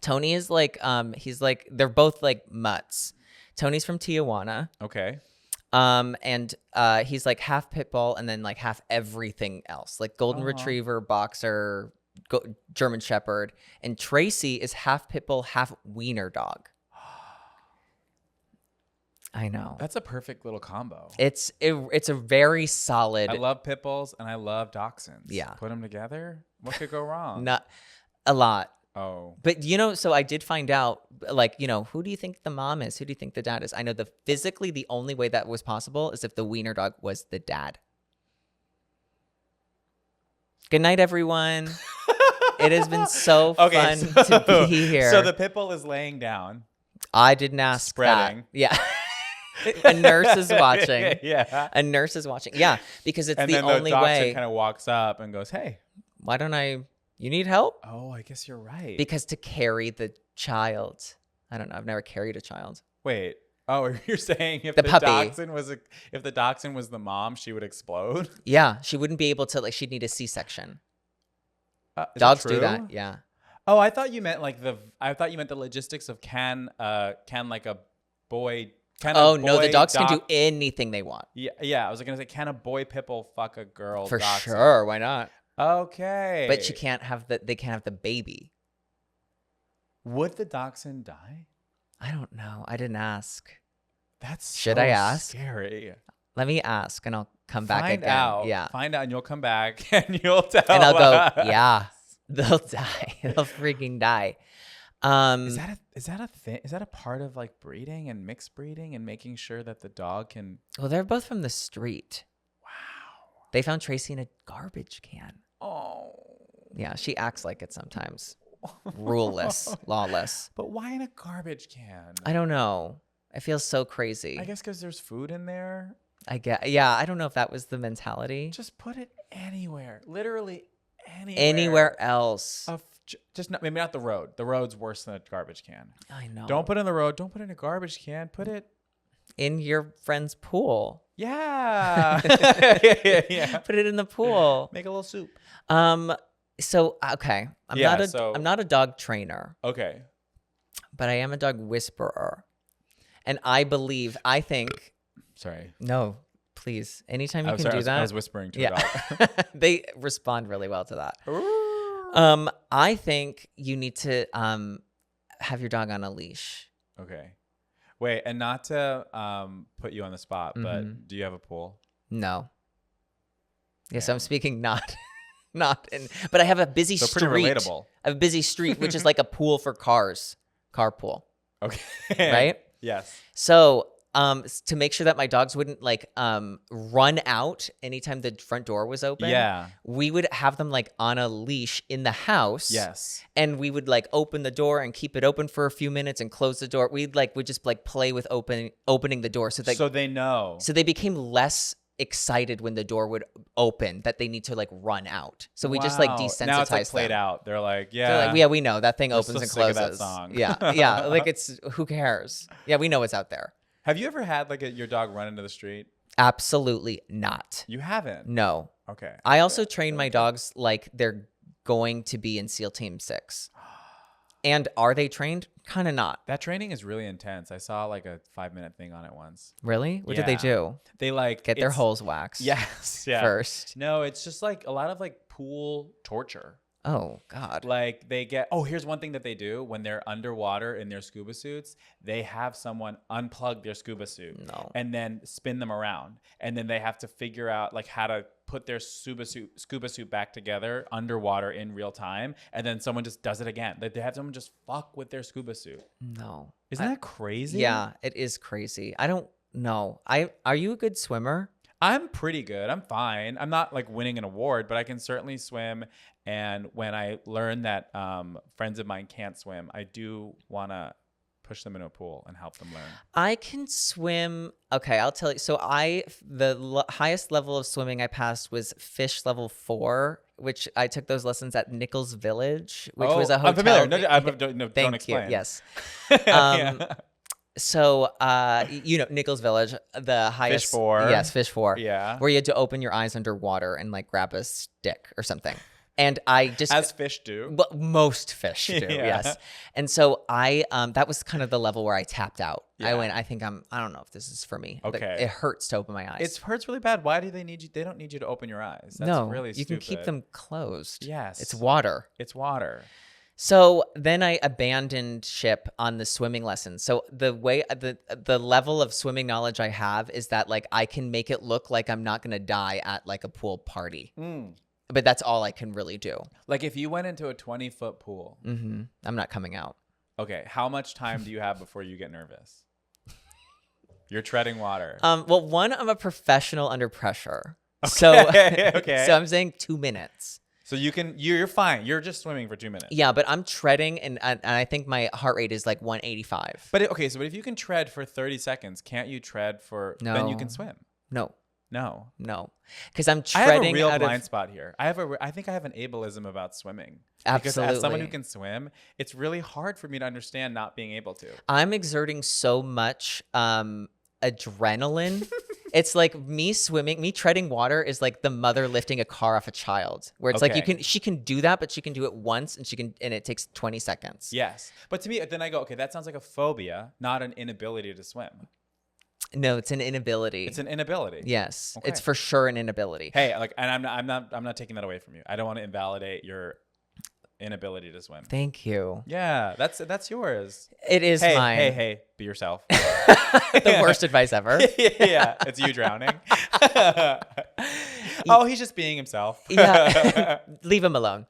Tony is like, they're both like mutts. Tony's from Tijuana. Okay. And he's like half pit bull and then like half everything else, like golden retriever, boxer, German shepherd. And Tracy is half pit bull, half wiener dog. I know. That's a perfect little combo. It's a very solid. I love pit bulls and I love dachshunds. Yeah. Put them together. What could go wrong? Not a lot. Oh. But so I did find out, like, who do you think the mom is? Who do you think the dad is? I know physically the only way that was possible is if the wiener dog was the dad. Good night, everyone. It has been so fun to be here. So the pit bull is laying down. I didn't ask spreading. that. Yeah. A nurse is watching. Yeah. A nurse is watching. Yeah, because it's and the then only the way. kind of walks up and goes, hey. Why don't you need help? Oh, I guess you're right. Because to carry the child. I don't know. I've never carried a child. Wait. Oh, you're saying if the the puppy. dachshund was the mom, she would explode? Yeah, she wouldn't be able to, she'd need a C-section. Is Dogs that do true? that. Yeah. Oh, I thought you meant the logistics of can like a boy. No, the dogs can do doc- anything they want. Yeah. I was gonna say, can a boy pit bull fuck a girl? For dachshund? sure. Why not? Okay. But they can't have the baby. Would the dachshund die? I don't know. I didn't ask. That's Should so I ask? Scary. Let me ask, and I'll come back Find again. out. Yeah. Find out, and you'll come back, and you'll tell. And I'll us. go, yeah, they'll die. They'll freaking die. Is that a thing? Is that a part of like breeding and mixed breeding and making sure that the dog can? Well, they're both from the street. Wow. They found Tracy in a garbage can. Oh. Yeah, she acts like it sometimes. Ruleless, lawless. But why in a garbage can? I don't know. It feels so crazy. I guess because there's food in there. Yeah, I don't know if that was the mentality. Just put it anywhere. Literally anywhere. Anywhere else. Just not, maybe not the road. The road's worse than a garbage can. I know. Don't put it in the road. Don't put it in a garbage can. Put it in your friend's pool. Yeah. Yeah. Put it in the pool. Make a little soup. So okay, I'm not a dog trainer, Okay. but I am a dog whisperer, and I think. Sorry. No, please. Anytime you I'm can sorry, do that. I was whispering to a dog. They respond really well to that. I think you need to have your dog on a leash. Okay. Wait, and not to put you on the spot, but do you have a pool? No. Yes, I'm speaking not in, but I have a busy So street. pretty relatable. I have a busy street, which is like a pool for cars, carpool. Okay. Right? Yes. So to make sure that my dogs wouldn't like run out anytime the front door was open. Yeah. We would have them like on a leash in the house. Yes. And we would like open the door and keep it open for a few minutes and close the door. Would just like play with opening the door so they know. So they became less excited when the door would open that they need to like run out. So we just like desensitized now it's like them. played out. They're like, yeah. They're like, yeah, we know that thing opens so and sick of closes. that song. Yeah. Yeah. Like it's, who cares? Yeah. We know it's out there. Have you ever had like your dog run into the street? Absolutely not. You haven't? No. Okay. I also train my dogs like they're going to be in SEAL Team 6. And are they trained? Kind of not. That training is really intense. I saw like a 5-minute thing on it once. Really? What do they do? They like get their holes waxed. Yes. Yeah. First. No, it's just like a lot of like pool torture. Oh, God. Like they get, here's one thing that they do when they're underwater in their scuba suits. They have someone unplug their scuba suit and then spin them around. And then they have to figure out like how to put their scuba suit back together underwater in real time. And then someone just does it again. They have someone just fuck with their scuba suit. No. Isn't that crazy? Yeah, it is crazy. I don't know. Are you a good swimmer? I'm pretty good. I'm fine. I'm not like winning an award, but I can certainly swim. And when I learn that friends of mine can't swim, I do want to push them in a pool and help them learn. I can swim. Okay, I'll tell you. So the highest level of swimming I passed was fish level 4, which I took those lessons at Nichols Village, which was a hotel. I'm familiar. No, Thank don't explain. you. Yes. Yeah. So, Nichols Village, the highest. Fish 4. Yes, fish 4. Yeah. Where you had to open your eyes underwater and like grab a stick or something. And I just. As fish do. Well, most fish do, yes. And so that was kind of the level where I tapped out. Yeah. I don't know if this is for me. Okay. Like, it hurts to open my eyes. It hurts really bad. Why do they need you? They don't need you to open your eyes. That's really you stupid. can keep them closed. Yes. It's water. It's water. So then I abandoned ship on the swimming lessons. So the way the level of swimming knowledge I have is that like I can make it look like I'm not going to die at like a pool party. But that's all I can really do. Like if you went into a 20-foot pool. I'm not coming out. Okay. How much time do you have before you get nervous? You're treading water. Well, one, I'm a professional under pressure. Okay. So, okay. So I'm saying 2 minutes. So you're fine. You're just swimming for 2 minutes. Yeah, but I'm treading and I think my heart rate is like 185. But if you can tread for 30 seconds, can't you tread for, then you can swim? No. Because I'm treading. I have a real blind spot here. I think I have an ableism about swimming. Absolutely. Because as someone who can swim, it's really hard for me to understand not being able to. I'm exerting so much adrenaline. It's like me treading water is like the mother lifting a car off a child, where it's like she can do that, but she can do it once and it takes 20 seconds. Yes. But to me, then I go, okay, that sounds like a phobia, not an inability to swim. No, it's an inability. It's an inability. Yes. Okay. It's for sure an inability. Hey, and I'm not taking that away from you. I don't want to invalidate your inability to swim. Thank you. Yeah, that's yours. It is Hey, mine. hey, be yourself. The worst advice ever. Yeah, it's you drowning. Oh, he's just being himself. Yeah. Leave him alone.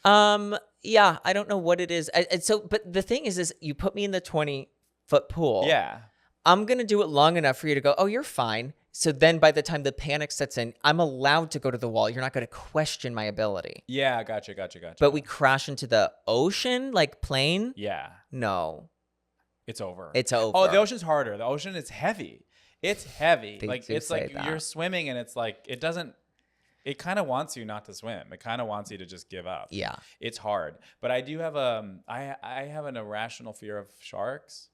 Yeah, I don't know what it is. But the thing is you put me in the 20-foot pool. Yeah. I'm going to do it long enough for you to go, oh, you're fine. So then by the time the panic sets in, I'm allowed to go to the wall. You're not going to question my ability. Yeah, gotcha. But we crash into the ocean, like plane? Yeah. No. It's over. It's over. Oh, the ocean's harder. The ocean is heavy. It's heavy. They Like do it's say like that. you're swimming and it's like it kind of wants you not to swim. It kind of wants you to just give up. Yeah. It's hard. But I do have I have an irrational fear of sharks.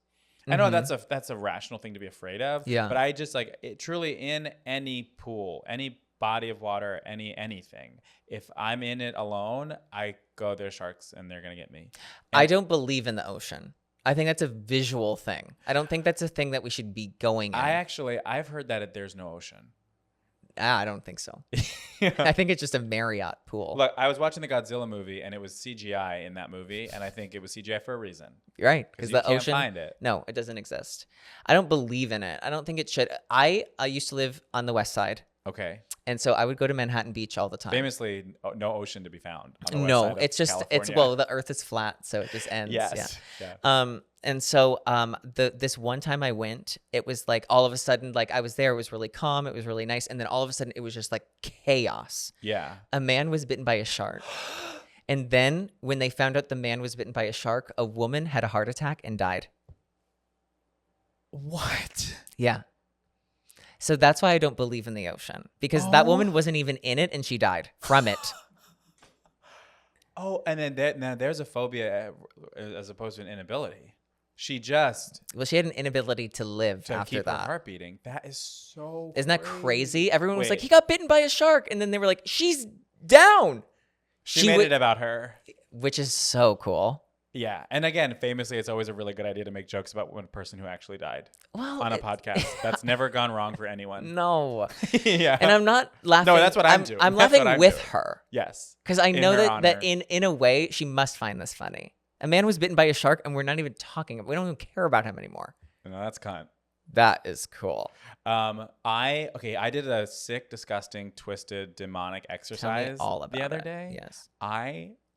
I know that's a rational thing to be afraid of. Yeah. But I just truly in any pool, any body of water, anything, if I'm in it alone, I go, there's sharks and they're gonna get me. I don't believe in the ocean. I think that's a visual thing. I don't think that's a thing that we should be going in. I've heard that there's no ocean. I don't think so. I think it's just a Marriott pool. Look, I was watching the Godzilla movie and it was CGI in that movie, and I think it was CGI for a reason. Right, because you the can't ocean. find it. No, it doesn't exist. I don't believe in it. I don't think it should. I used to live on the west side, Okay. and so I would go to Manhattan Beach all the time. Famously, no ocean to be found. On the west No, side of it's just California. the Earth is flat, so it just ends. Yes. Yeah. Yeah. And so this one time I went, it was like all of a sudden, like I was there, it was really calm, it was really nice, and then all of a sudden it was just like chaos. Yeah. A man was bitten by a shark. And then when they found out the man was bitten by a shark, a woman had a heart attack and died. What? Yeah. So that's why I don't believe in the ocean, because that woman wasn't even in it and she died from it. Oh, and then now there's a phobia as opposed to an inability. She just Well, she had an inability to live to after keep her that. heart beating. That is so. Isn't that crazy? Everyone was like, Wait. he got bitten by a shark. And then they were like, she's down. She made it about her. Which is so cool. Yeah, and again, famously, it's always a really good idea to make jokes about one person who actually died Well, on a podcast. That's never gone wrong for anyone. No. Yeah, And I'm not laughing. No, that's what I'm doing. I'm That's laughing what I'm with doing. her. Yes, Because I In know her that honor. in a way, she must find this funny. A man was bitten by a shark and we're not even talking. We don't even care about him anymore. no, that's cunt. That is cool. I did a sick, disgusting, twisted, demonic Tell me exercise all about the other it. day. Yes.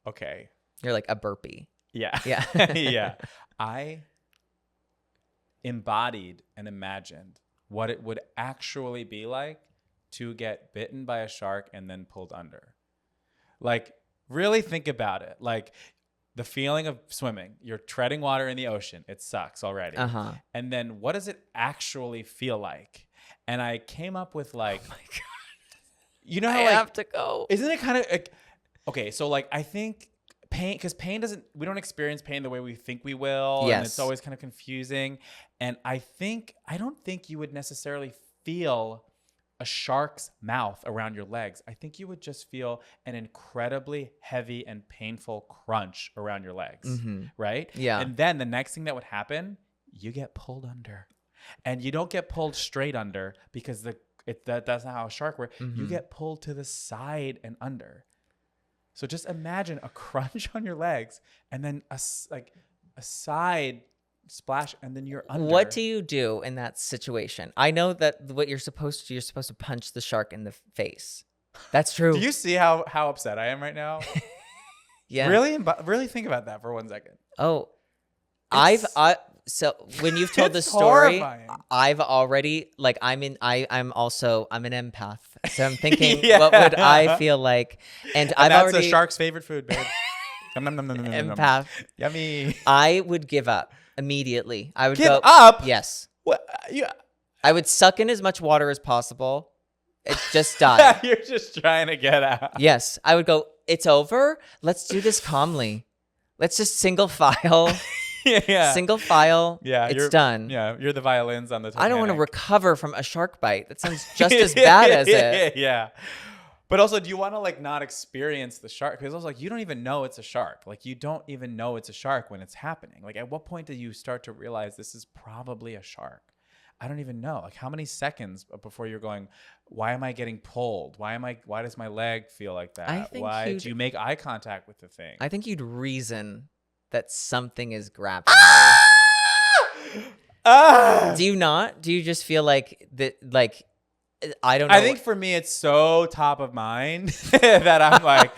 Okay. You're like a burpee. Yeah. Yeah. Yeah. I embodied and imagined what it would actually be like to get bitten by a shark and then pulled under. Like, really think about it. Like, the feeling of swimming, you're treading water in the ocean. It sucks already. Uh-huh. And then what does it actually feel like? And I came up with like, Oh my God. you know how I like, have to go. isn't it kind of like, okay, so like I think pain, because we don't experience pain the way we think we will. And Yes. it's always kind of confusing. And I don't think you would necessarily feel a shark's mouth around your legs. I think you would just feel an incredibly heavy and painful crunch around your legs. Mm-hmm. Right? Yeah. And then the next thing that would happen, you get pulled under. And you don't get pulled straight under because that's not how a shark works. Mm-hmm. You get pulled to the side and under. So just imagine a crunch on your legs and then a side splash and then you're under. What do you do in that situation? I know that what you're supposed to punch the shark in the face. That's true. Do you see how upset I am right now? Yeah. Really think about that for 1 second. Oh, It's- so when you've told the It's story, horrifying. I've already like I'm an empath, so I'm thinking Yeah. what would I feel like, and I've that's already a shark's favorite food, babe. Nom, nom, nom, nom, nom, nom, nom. empath. Yummy. I would give up immediately. I would Give go up? Yes, What? Yeah. I would suck in as much water as possible. It just die. You're just trying to get out. Yes, I would go. It's over. Let's do this calmly. Let's just single file. Yeah. Single file. Yeah, it's you're done. Yeah, you're the violins on the I don't want to Titanic. recover from a shark bite. That sounds just as bad as it. Yeah. But also, do you want to like not experience the shark? Because also, like, you don't even know it's a shark. Like, you don't even know it's a shark when it's happening. Like, at what point do you start to realize this is probably a shark? I don't even know. Like how many seconds before you're going, why am I getting pulled? Why does my leg feel like that? I think Why do you make eye contact with the thing? I think you'd reason that something is grabbing you. Do you not? Do you just feel like that? Like, I don't know. I think for me, it's so top of mind that I'm like,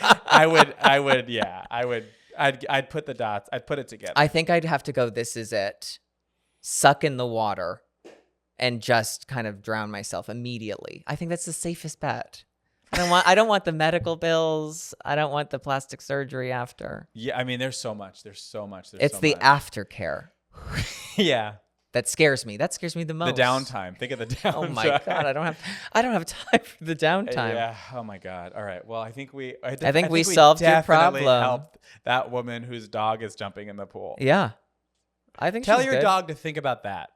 I'd put the dots, I'd put it together. I think I'd have to go, this is it. Suck in the water and just kind of drown myself immediately. I think that's the safest bet. I don't want the medical bills. I don't want the plastic surgery after. Yeah, I mean, there's so much. It's so the much. aftercare. Yeah. That scares me. That scares me the most. The downtime. Think of the downtime. Oh my God, I don't have time for the downtime. Yeah. Oh my God. All right. Well, I think we solved your definitely problem. Helped that woman whose dog is jumping in the pool. Yeah. I think Tell she's your good. dog to think about that.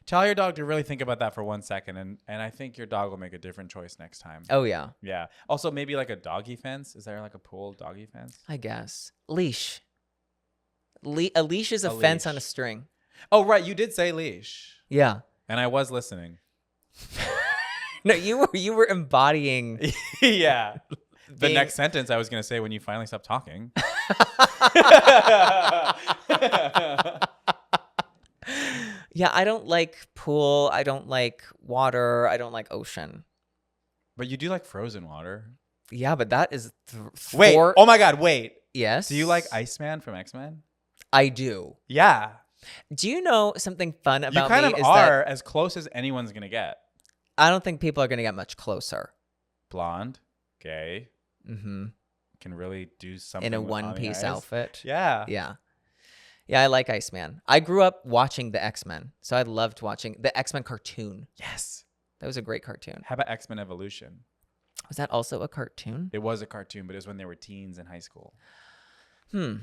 Tell your dog to really think about that for 1 second, and I think your dog will make a different choice next time. Oh yeah. Yeah. Also, maybe like a doggy fence. Is there like a pool doggy fence? I guess. Leash. A leash is a fence leash. on a string. Oh, right. You did say leash, Yeah. and I was listening. No, you were embodying. Yeah. The Being- next sentence I was going to say when you finally stop talking. Yeah, I don't like pool. I don't like water. I don't like ocean. But you do like frozen water. Yeah, but that is Wait. Oh my God. Wait. Yes. Do you like Iceman from X-Men? I do. Yeah. Do you know something fun about You kind me of is are that as close as anyone's going to get. I don't think people are going to get much closer. Blonde, gay, Mm-hmm. can really do something In a on the one-piece eyes. outfit. Yeah. Yeah. Yeah, I like Iceman. I grew up watching the X-Men, so I loved watching the X-Men cartoon. Yes. That was a great cartoon. How about X-Men Evolution? Was that also a cartoon? It was a cartoon, but it was when they were teens in high school. Not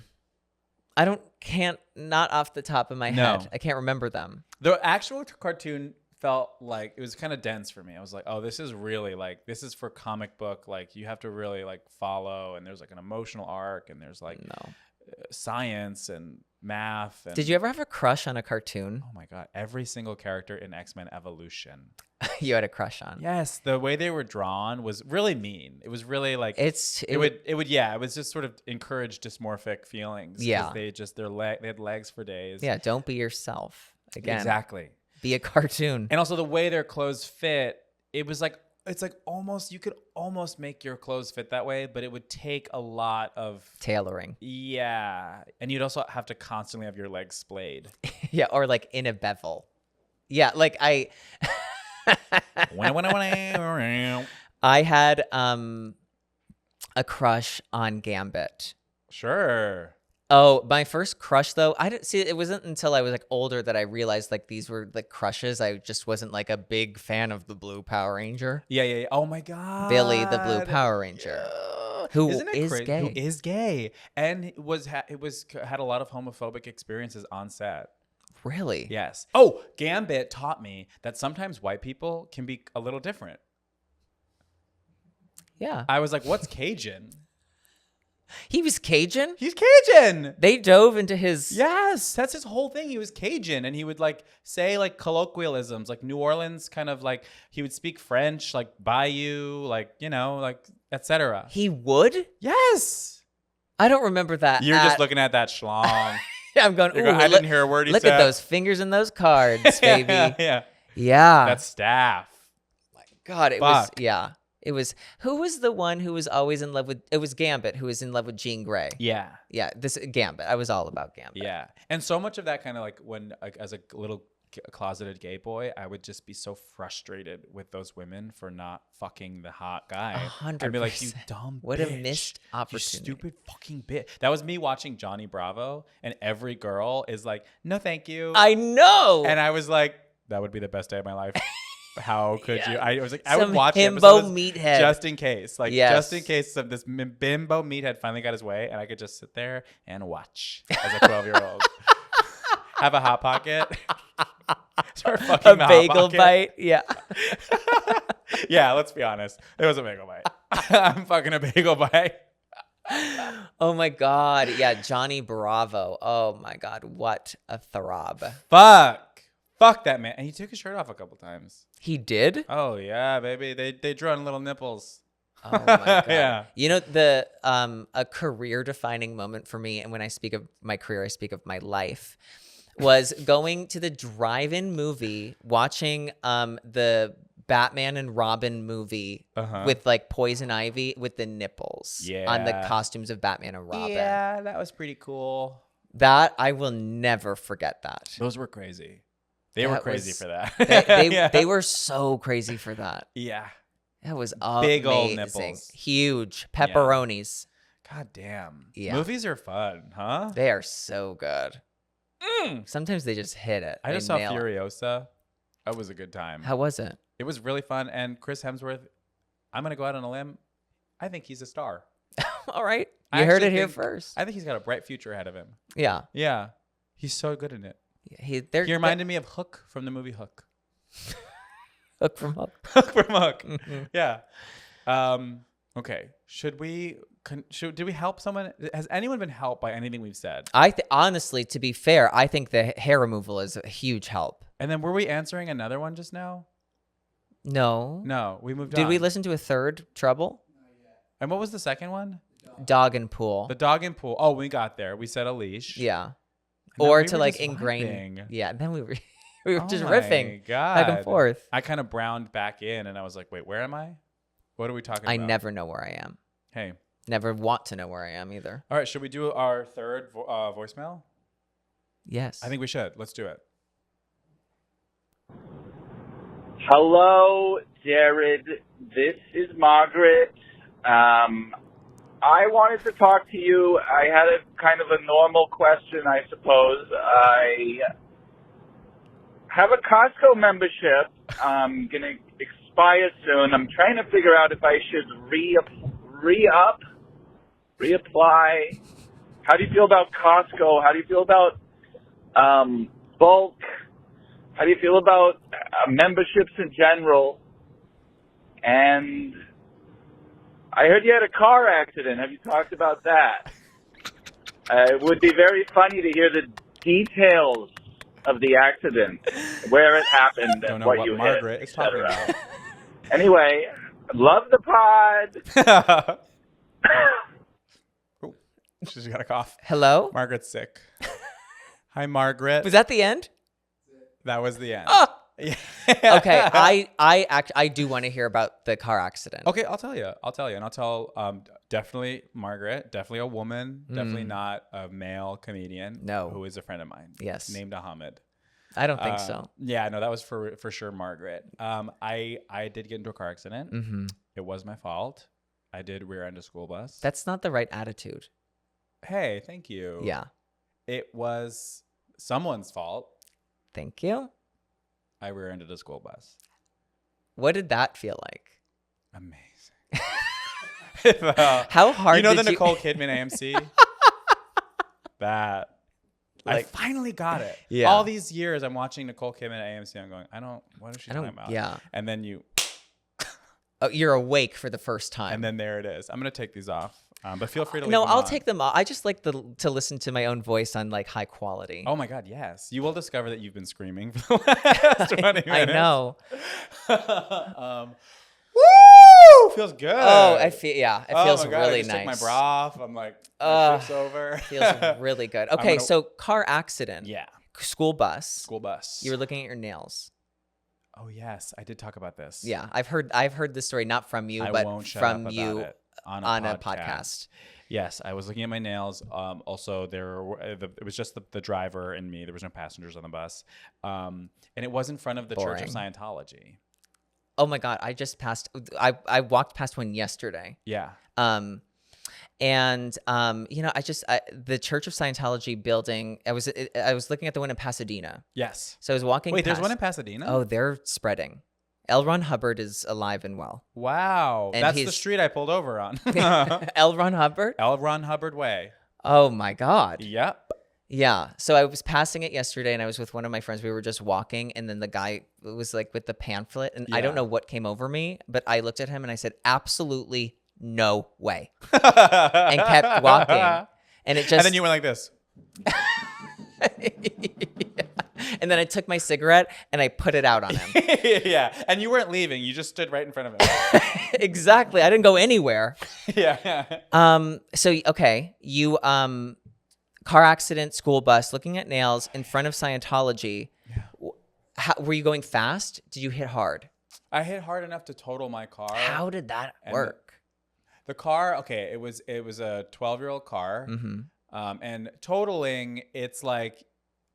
off the top of my No. head. I can't remember them. The actual cartoon felt like it was kind of dense for me. I was like, oh, this is really like, this is for comic book. Like you have to really like follow, and there's like an emotional arc, and there's like No. science and math. And, Did you ever have a crush on a cartoon Oh my God. Every single character in X-Men Evolution. you had a crush on? Yes. The way they were drawn was really mean. It was really like, it was just sort of encourage dysmorphic feelings. 'Cause Yeah. They had legs for days. Yeah, don't be yourself. Again, Exactly. be a cartoon. And also the way their clothes fit, it was like, it's like almost, you could almost make your clothes fit that way, but it would take a lot of, Tailoring. yeah. And you'd also have to constantly have your legs splayed. Yeah, or like in a bevel. Yeah, like I had a crush on Gambit. Sure. Oh, my first crush though, I didn't see it wasn't until I was like older that I realized like these were like crushes. I just wasn't like a big fan of the Blue Power Ranger. Yeah. Oh my God. Billy the Blue Power Ranger. Who Isn't it is crazy? gay. Who is gay. And had a lot of homophobic experiences on set. Really? Yes. Oh, Gambit taught me that sometimes white people can be a little different. Yeah. I was like, what's Cajun? He was Cajun? He's Cajun. They dove into his Yes, that's his whole thing. He was Cajun, and he would like say like colloquialisms, like New Orleans kind of like he would speak French, like bayou, like like etc. He would? Yes. I don't remember that. You're just looking at that schlong. I'm going, You're ooh, going, I didn't hear a word he look said. at those fingers in those cards, baby. Yeah. Yeah. That's staff. God, it Fuck. was, yeah. It was, who was the one who was always in love with, it was Gambit who was in love with Jean Grey. Yeah. Yeah, this Gambit. I was all about Gambit. Yeah. And so much of that kind of like when, like, as a little closeted gay boy, I would just be so frustrated with those women for not fucking the hot guy. 100%. I'd be like, you dumb What bitch. a missed You opportunity. stupid fucking bitch. That was me watching Johnny Bravo, and every girl is like, no, thank you. I know. And I was like, that would be the best day of my life. How could Yeah. you? I was like, I would Some watch himbo episodes meathead. just in case, like Yes. just in case this bimbo meathead finally got his way, and I could just sit there and watch as a 12-year-old. Have a hot pocket. Start fucking A the hot bagel pocket. bite. Yeah. Yeah, let's be honest. It was a bagel bite. I'm fucking a bagel bite. Oh my God. Yeah, Johnny Bravo. Oh my God. What a throb. Fuck that man. And he took his shirt off a couple times. He did? Oh yeah, baby. They drew on little nipples. Oh my God. Yeah. You know, the a career defining moment for me, and when I speak of my career, I speak of my life, was going to the drive-in movie, watching the Batman and Robin movie with like Poison Ivy with the nipples on the costumes of Batman and Robin. Yeah, that was pretty cool. That I will never forget that. Those were crazy. They were crazy for that. They were so crazy for that. Yeah. That was Big amazing. old nipples. Huge pepperonis. God damn. Yeah. Movies are fun, huh? They are so good. Sometimes they just hit it. I just They saw nail it. Furiosa. That was a good time. How was it? It was really fun. And Chris Hemsworth, I'm going to go out on a limb. I think he's a star. All right. I You heard actually it here think- first. I think he's got a bright future ahead of him. Yeah. Yeah. He's so good in it. He He reminded me of Hook from the movie Hook. Hook from Hook. Hook from Hook. Mm-hmm. Yeah. Okay. Did we help someone? Has anyone been helped by anything we've said? Honestly, to be fair, I think the hair removal is a huge help. And then were we answering another one just now? No. No, we moved on. Did we listen to a third trouble? And what was the second one? Dog and pool. The dog and pool. Oh, we got there. We said a leash. Yeah. And then Or we to were like just ingrain. vibing. Yeah. Then we were we were Oh just my riffing back and God. forth. I kind of browned back in and I was like, wait, where am I? What are we talking I about? never know where I am. Hey. Never want to know where I am either. All right. Should we do our third voicemail? Yes. I think we should. Let's do it. Hello, Jared. This is Margaret. I wanted to talk to you. I had a kind of a normal question, I suppose. I have a Costco membership. Going to expire soon. I'm trying to figure out if I should reapply. How do you feel about Costco? How do you feel about bulk? How do you feel about memberships in general? And I heard you had a car accident. Have you talked about that? It would be very funny to hear the details of the accident, where it happened, Don't and know what what you Margaret hit, is talking etc. about. Anyway, love the pod. Oh, she's got a cough. Hello? Margaret's sick. Hi, Margaret. Was that the end? That was the end. Ah! Yeah. Okay, I do want to hear about the car accident. Okay, I'll tell you, and I'll tell definitely Margaret, definitely a woman, definitely not a male comedian. No. Who is a friend of mine. Yes. Named Ahmed. I don't think so. Yeah, no, that was for sure Margaret. I did get into a car accident. Mm-hmm. It was my fault. I did rear end a school bus. That's not the right attitude. Hey, thank you. Yeah. It was someone's fault. Thank you. I rear ended a school bus. What did that feel like? Amazing. How hard You know did the Nicole Kidman AMC? That. I Like- finally got it. Yeah. All these years I'm watching Nicole Kidman at AMC. I'm going, what is she talking about? Yeah. And then Oh, you're awake for the first time. and then there it is. I'm going to take these off. But feel free to leave No, them I'll on. take them off. I just like to listen to my own voice on like high quality. Oh my God, yes. You will discover that you've been screaming for the last 20 minutes. I know. Woo! Feels good. Oh, it feels my God, really I just nice. took my bra off. I'm like, my shit's over. Feels really good. Okay, gonna- so car accident. Yeah. School bus. School bus. You were looking at your nails. Oh yes, I did talk about this. Yeah, I've heard this story not from you, I but won't shut from up you about it on a podcast. Yes, I was looking at my nails. Also, it was just the driver and me. There was no passengers on the bus, and it was in front of the Church of Boring. Scientology. Oh my God, I just passed. I walked past one yesterday. Yeah. The Church of Scientology building. I was looking at the one in Pasadena. Yes. So I was walking. Wait, there's past- one in Pasadena. Oh, they're spreading. L. Ron Hubbard is alive and well. Wow, And that's the he's- street I pulled over on. L. Ron Hubbard. L. Ron Hubbard Way. Oh my God. Yep. Yeah. So I was passing it yesterday and I was with one of my friends. We were just walking and then the guy was like with the pamphlet and I don't Yeah. know what came over me, but I looked at him and I said, absolutely no way. And kept walking. And it just. And then you went like this. And And then I took my cigarette and I put it out on him. Yeah. And you weren't leaving. You just stood right in front of him. Exactly. I didn't go anywhere. Yeah. So, okay. You, car accident, school bus, looking at nails in front of Scientology. Yeah. Were you going fast? Did you hit hard? I hit hard enough to total my car. How did that work? The car, okay, it was a 12-year-old car. Mm-hmm. And totaling, it's like,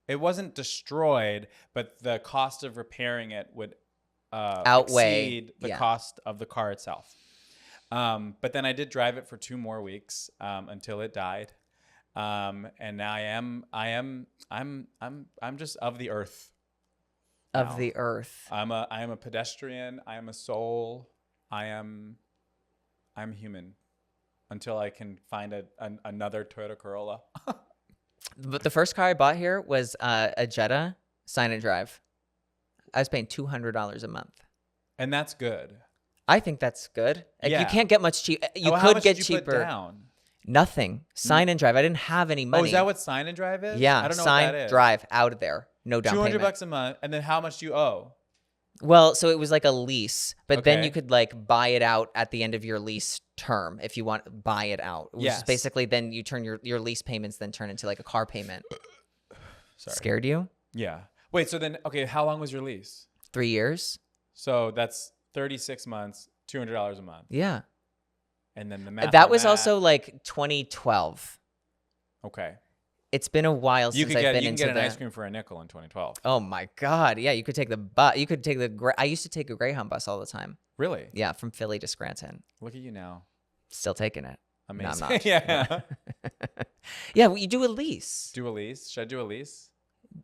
it wasn't destroyed, but the cost of repairing it would Outweigh exceed the cost of the car itself. But then I did drive it for 2 more weeks until it died. And now I'm just of the earth. Of the earth. I am a pedestrian. I am a soul. I'm human until I can find another Toyota Corolla. But the first car I bought here was a Jetta sign and drive. I was paying $200 a month. And that's good. I think that's good. Like, Yeah. you can't get much cheap. You How could much get did you cheaper. Put down? Nothing. Sign and drive. I didn't have any money. Oh, is that what sign and drive is? Yeah. I don't know sign, what that is. drive, out of there. No down payment. $200 a month. And then how much do you owe? Well, so it was like a lease, but then Okay. you could like buy it out at the end of your lease term if you want to buy it out. Which is Yes. basically then you turn your lease payments then turn into like a car payment. Sorry. Scared you? Yeah. Wait, so then, okay, how long was your lease? 3 years? So that's 36 months, $200 a month. Yeah. And then the math. That on was also like 2012. Okay. It's been a while You since can I've been get into an the... ice cream for a nickel in 2012. Oh my God. Yeah, you could take the bus. You could take the... I used to take a Greyhound bus all the time. Really? Yeah, from Philly to Scranton. Look at you now. Still taking it. Amazing. No, I'm not. Yeah. Yeah, well, you do a lease. Do a lease? Should I do a lease?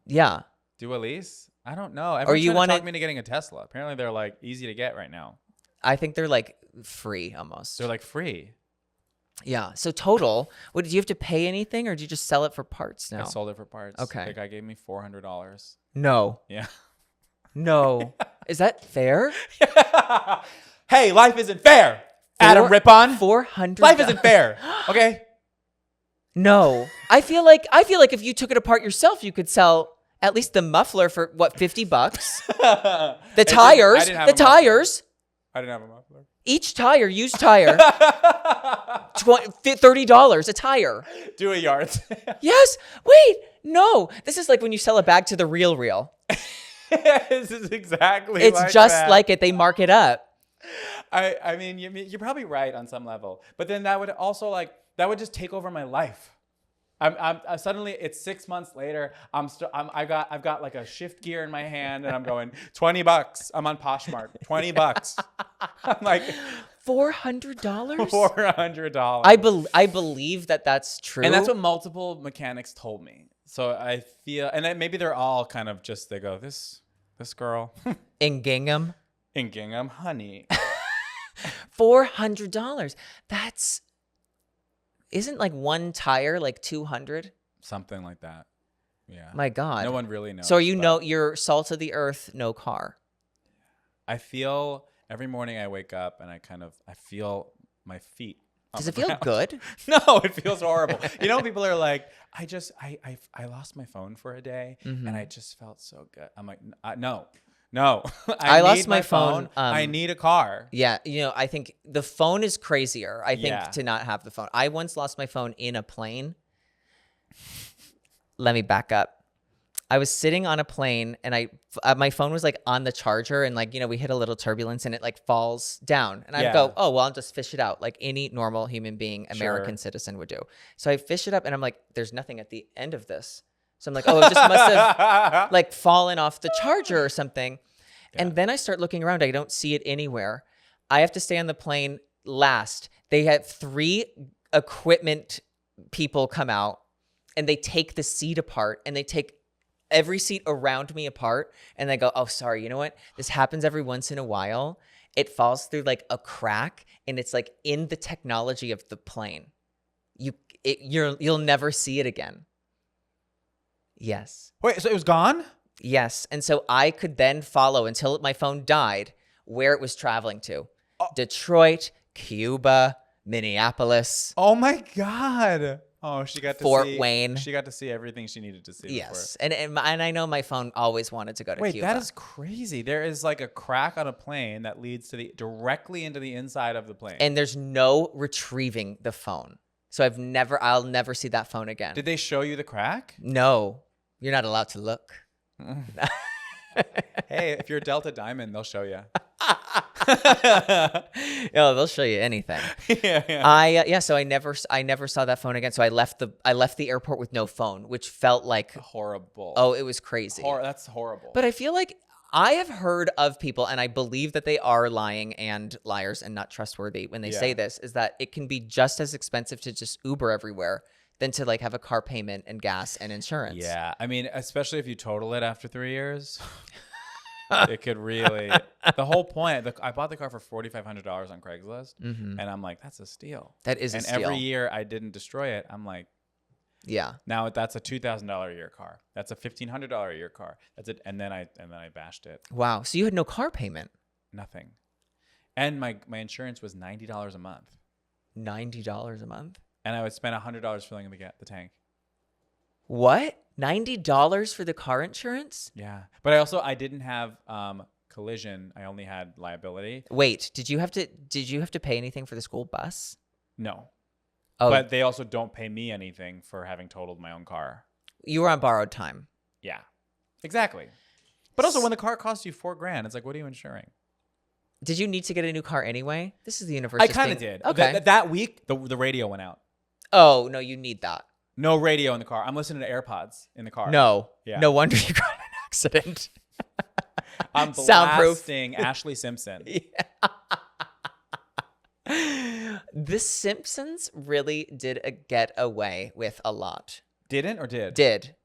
Yeah. Do a lease? I don't know. Everyone's you trying wanna- to talk me into getting a Tesla. Apparently they're like easy to get right now. I think they're like free almost. They're like free. Yeah. So total, what did you have to pay anything or did you just sell it for parts now? I sold it for parts. Okay. The guy gave me $400. No. Yeah. No. Is that fair? Hey, life isn't fair. Adam Rippon. 400. Life isn't fair. Okay. No. I feel like if you took it apart yourself, you could sell at least the muffler for what, $50? The tires, I didn't have a muffler. each tire, used tire, $30 a tire. Do a yard. Yes. Wait. No. This is like when you sell a bag to the Real. This is exactly It's like just that. like it. They mark it up. I mean, you're probably right on some level, but then that would also that would just take over my life. I'm suddenly it's 6 months later. I've got like a shift gear in my hand and I'm going $20. I'm on Poshmark. $20. I'm like $400? $400. I believe that that's true. And that's what multiple mechanics told me. So I feel, and then maybe they're all kind of just, they go, this girl in Gingham. in Gingham, honey. $400. Isn't like one tire like 200? Something like that. Yeah. My God. No one really knows. So but you're salt of the earth, no car. I feel every morning I wake up and I feel my feet. on Does the it feel ground. good? No, it feels horrible. You know, people are like, I lost my phone for a day and I just felt so good. I'm like, no. I lost need my phone, I need a car. Yeah. I think the phone is crazier. I think Yeah. to not have the phone. I once lost my phone in a plane. Let me back up. I was sitting on a plane and my phone was like on the charger and like, we hit a little turbulence and it like falls down. And I Yeah. go, oh, well, I'll just fish it out like any normal human being, American citizen would do. So I fish it up and I'm like, there's nothing at the end of this. So I'm like, oh, it just must have like fallen off the charger or something. Yeah. And then I start looking around. I don't see it anywhere. I have to stay on the plane last. They had 3 equipment people come out and they take the seat apart and they take every seat around me apart. And they go, oh, sorry. You know what? This happens every once in a while. It falls through like a crack and it's like in the technology of the plane. You'll never see it again. Yes. Wait, so it was gone? Yes. And so I could then follow until my phone died where it was traveling to. Oh. Detroit, Cuba, Minneapolis. Oh my God. Oh, she got to Fort see Wayne. She got to see everything she needed to see. Yes, and I know my phone always wanted to go to Wait, Cuba. that is crazy. There is like a crack on a plane that leads to directly into the inside of the plane. And there's no retrieving the phone. So I'll never see that phone again. Did they show you the crack? No, you're not allowed to look. Hey, if you're Delta Diamond, they'll show you. Oh, they'll show you anything. So I never saw that phone again. So I left the airport with no phone, which felt like Horrible. Oh, it was crazy. That's horrible. But I feel like I have heard of people, and I believe that they are lying and liars and not trustworthy when they say this, is that it can be just as expensive to just Uber everywhere than to like have a car payment and gas and insurance. Yeah, I mean, especially if you total it after 3 years, it could really. The whole point. I bought the car for $4,500 on Craigslist, and I'm like, that's a steal. That is a steal. And every year I didn't destroy it. I'm like, yeah. Now that's a $2,000 a year car. That's a $1,500 a year car. That's it. And then I bashed it. Wow. So you had no car payment. Nothing. And my insurance was $90 a month. $90 a month. And I would spend $100 filling the tank. What? $90 for the car insurance? Yeah, but I didn't have collision. I only had liability. Wait, did you have to pay anything for the school bus? No. Oh, But they also don't pay me anything for having totaled my own car. You were on borrowed time. Yeah, exactly. But also, when the car costs you $4,000, it's like, what are you insuring? Did you need to get a new car anyway? This is the universe. I kind of did. Okay. That week, the radio went out. Oh no, you need that. No radio in the car. I'm listening to AirPods in the car. No. Yeah. No wonder you got in an accident. I'm Soundproof. blasting Ashley Simpson. The Simpsons really did get away with a lot. Didn't or did?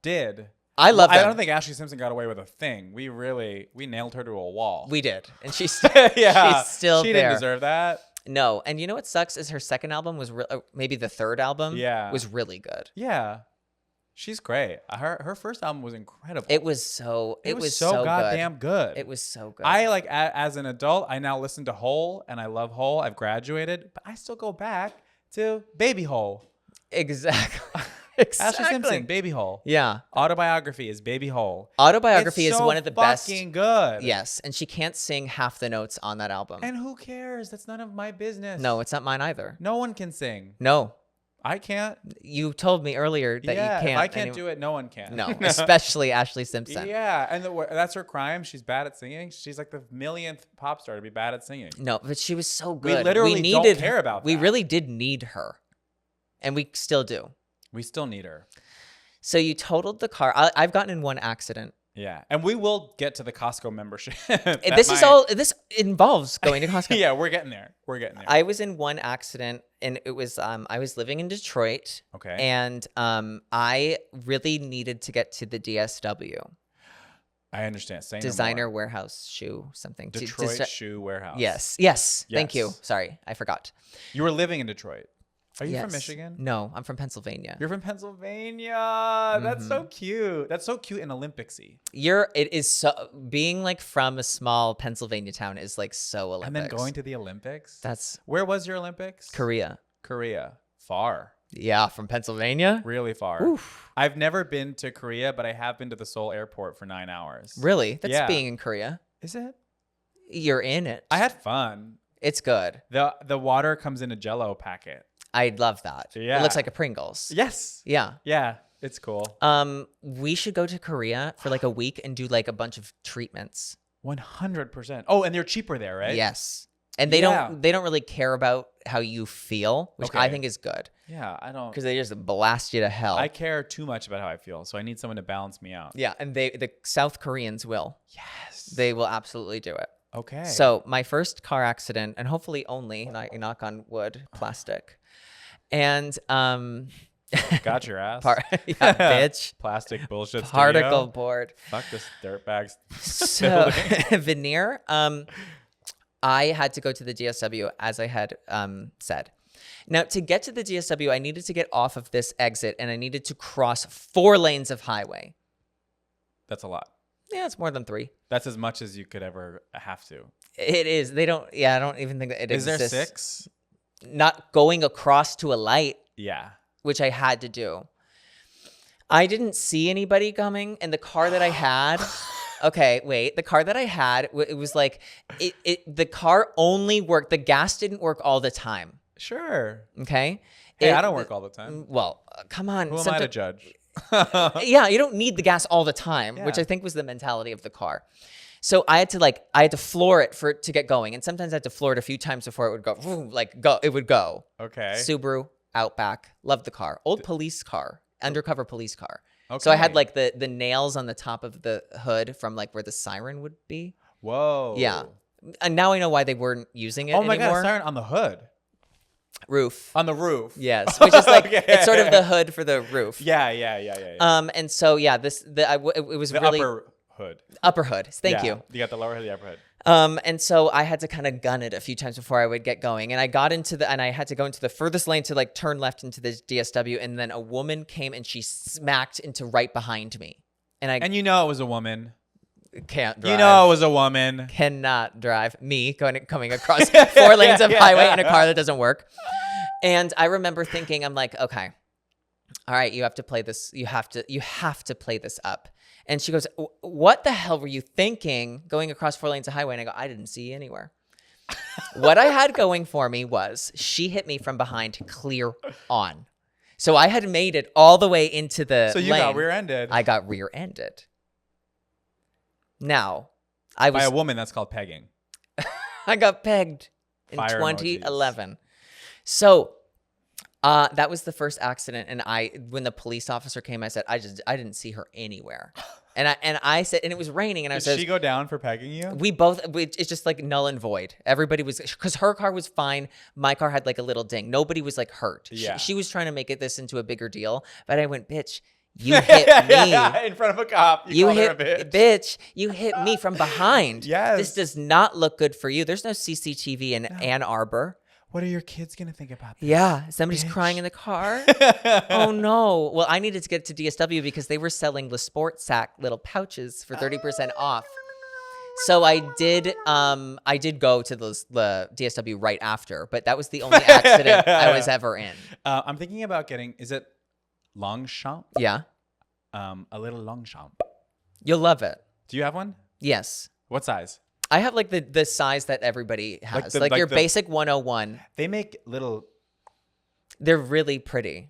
Did. I love them. I don't think Ashley Simpson got away with a thing. We nailed her to a wall. We did. And she's yeah, she's still she there. didn't deserve that. No. And you know what sucks is her second album was maybe the third album was really good. Yeah. She's great. Her first album was incredible. It was so goddamn good. It was so good. I as an adult, I now listen to Hole and I love Hole. I've graduated, but I still go back to Baby Hole. Exactly. Ashley Simpson, Baby Hole. Yeah. Autobiography is Baby Hole. Autobiography it's is so one of the best. Fucking good. Yes, and she can't sing half the notes on that album. And who cares? That's none of my business. No, it's not mine either. No one can sing. No. I can't. You told me earlier that you can't. If I can't do it, no one can. No, especially Ashley Simpson. Yeah, and that's her crime. She's bad at singing. She's like the millionth pop star to be bad at singing. No, but she was so good. We literally don't care about that. We really did need her, and we still do. We still need her. So you totaled the car. I've gotten in one accident. Yeah, and we will get to the Costco membership. This involves going to Costco. Yeah, we're getting there. I was in one accident, and it was I was living in Detroit. Okay. And I really needed to get to the DSW. I understand. Say Designer no more. Warehouse Shoe something. Detroit Shoe Warehouse. Yes. Thank you. Sorry, I forgot. You were living in Detroit. Are you Yes. from Michigan? No, I'm from Pennsylvania. You're from Pennsylvania. That's so cute. That's so cute and Olympicsy. It is so being like from a small Pennsylvania town is like so Olympics. And then going to the Olympics. Where was your Olympics? Korea. Far. Yeah, from Pennsylvania. Really far. Oof. I've never been to Korea, but I have been to the Seoul airport for 9 hours. Really? That's Yeah. being in Korea. Is it? You're in it. I had fun. It's good. The water comes in a Jello packet. I love that. Yeah. It looks like a Pringles. Yes. Yeah. Yeah. It's cool. We should go to Korea for like a week and do like a bunch of treatments. 100%. Oh, and they're cheaper there, right? Yes. And they don't really care about how you feel, which I think is good. Yeah, I don't. Because they just blast you to hell. I care too much about how I feel, so I need someone to balance me out. Yeah, and the South Koreans will. Yes. They will absolutely do it. Okay. So my first car accident, and hopefully only, knock on wood, plastic. And got your ass. Yeah, bitch. Plastic bullshit. Particle studio. board. Fuck this dirtbags. So veneer. I had to go to the DSW as I had said. Now, to get to the DSW, I needed to get off of this exit, and I needed to cross 4 lanes of highway. That's a lot. Yeah, it's more than 3. That's as much as you could ever have to. It is. They don't. Yeah, I don't even think that it exists. Is there 6? Not going across to a light. Yeah. which I had to do. I didn't see anybody coming, and the car that I had. Okay, wait. The car that I had, it was like the car only worked. The gas didn't work all the time. Sure. Okay. Hey, I don't work all the time. Well, come on. Who am I to judge? Yeah, you don't need the gas all the time, which Yeah. I think was the mentality of the car. So I had to floor it to get going, and sometimes I had to floor it a few times before it would go. It would go. Okay. Subaru Outback, loved the car. Old police car, undercover police car. Okay. So I had like the nails on the top of the hood from like where the siren would be. Whoa. Yeah. And now I know why they weren't using it Oh my anymore. God, a siren on the hood. Roof. On the roof. Yes, which is like Okay. it's sort of the hood for the roof. Yeah. And so yeah, it was The really upper hood. upper hood. Thank Yeah. you. You got the lower hood, the upper hood. And so I had to kind of gun it a few times before I would get going. And I had to go into the furthest lane to like turn left into this DSW. And then a woman came and she smacked into right behind me. And I And you know it was a woman. can't drive. You know it was a woman. Cannot drive. Me coming across 4 lanes of highway in a car that doesn't work. And I remember thinking, I'm like, okay, all right, you have to play this. You have to play this up. And she goes, what the hell were you thinking going across 4 lanes of highway? And I go, I didn't see you anywhere. What I had going for me was she hit me from behind clear on. So I had made it all the way into the So you lane. got rear-ended. I got rear-ended. Now, I was By a woman, that's called pegging. I got pegged in Fire 2011. So that was the first accident. And when the police officer came, I said, I didn't see her anywhere. And I said, and it was raining. And I Did said, she go down for pegging you? it's just like null and void. Everybody was, because her car was fine. My car had like a little ding. Nobody was like hurt. Yeah. She was trying to make this into a bigger deal. But I went, bitch, you hit me. In front of a cop. You called her a bitch. You hit me from behind. Yes. This does not look good for you. There's no CCTV in Ann Arbor. What are your kids going to think about this? Yeah, somebody's Bitch. crying in the car. Oh no. Well, I needed to get to DSW because they were selling the Sport Sack little pouches for 30% off. So I did go to the DSW right after, but that was the only accident I was ever in. I'm thinking about getting, is it Longchamp? Yeah. A little Longchamp. You'll love it. Do you have one? Yes. What size? I have like the size that everybody has. Like Your the- basic 101. They make little They're really pretty.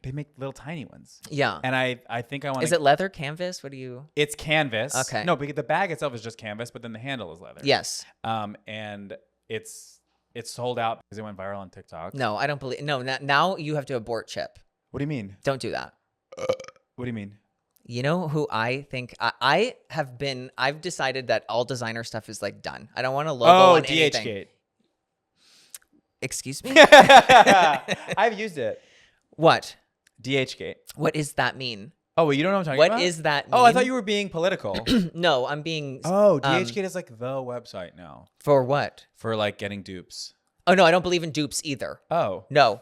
tiny ones. Yeah. And I think I want to. Is it leather, canvas? What do you? It's canvas. Okay. No, because the bag itself is just canvas, but then the handle is leather. Yes. And it's sold out because it went viral on TikTok. No, I don't believe. No, now you have to abort Chip. What do you mean? Don't do that. What do you mean? You know who I think I've decided that all designer stuff is like done. I don't want a logo on anything. DHgate. Excuse me? I've used it. What? DHgate. What does that mean? Oh, well, you don't know what I'm talking What about? is that mean? Oh, I thought you were being political. No, I'm being Oh, DHgate is like the website now for what? for like getting dupes. Oh no, I don't believe in dupes either. Oh. No.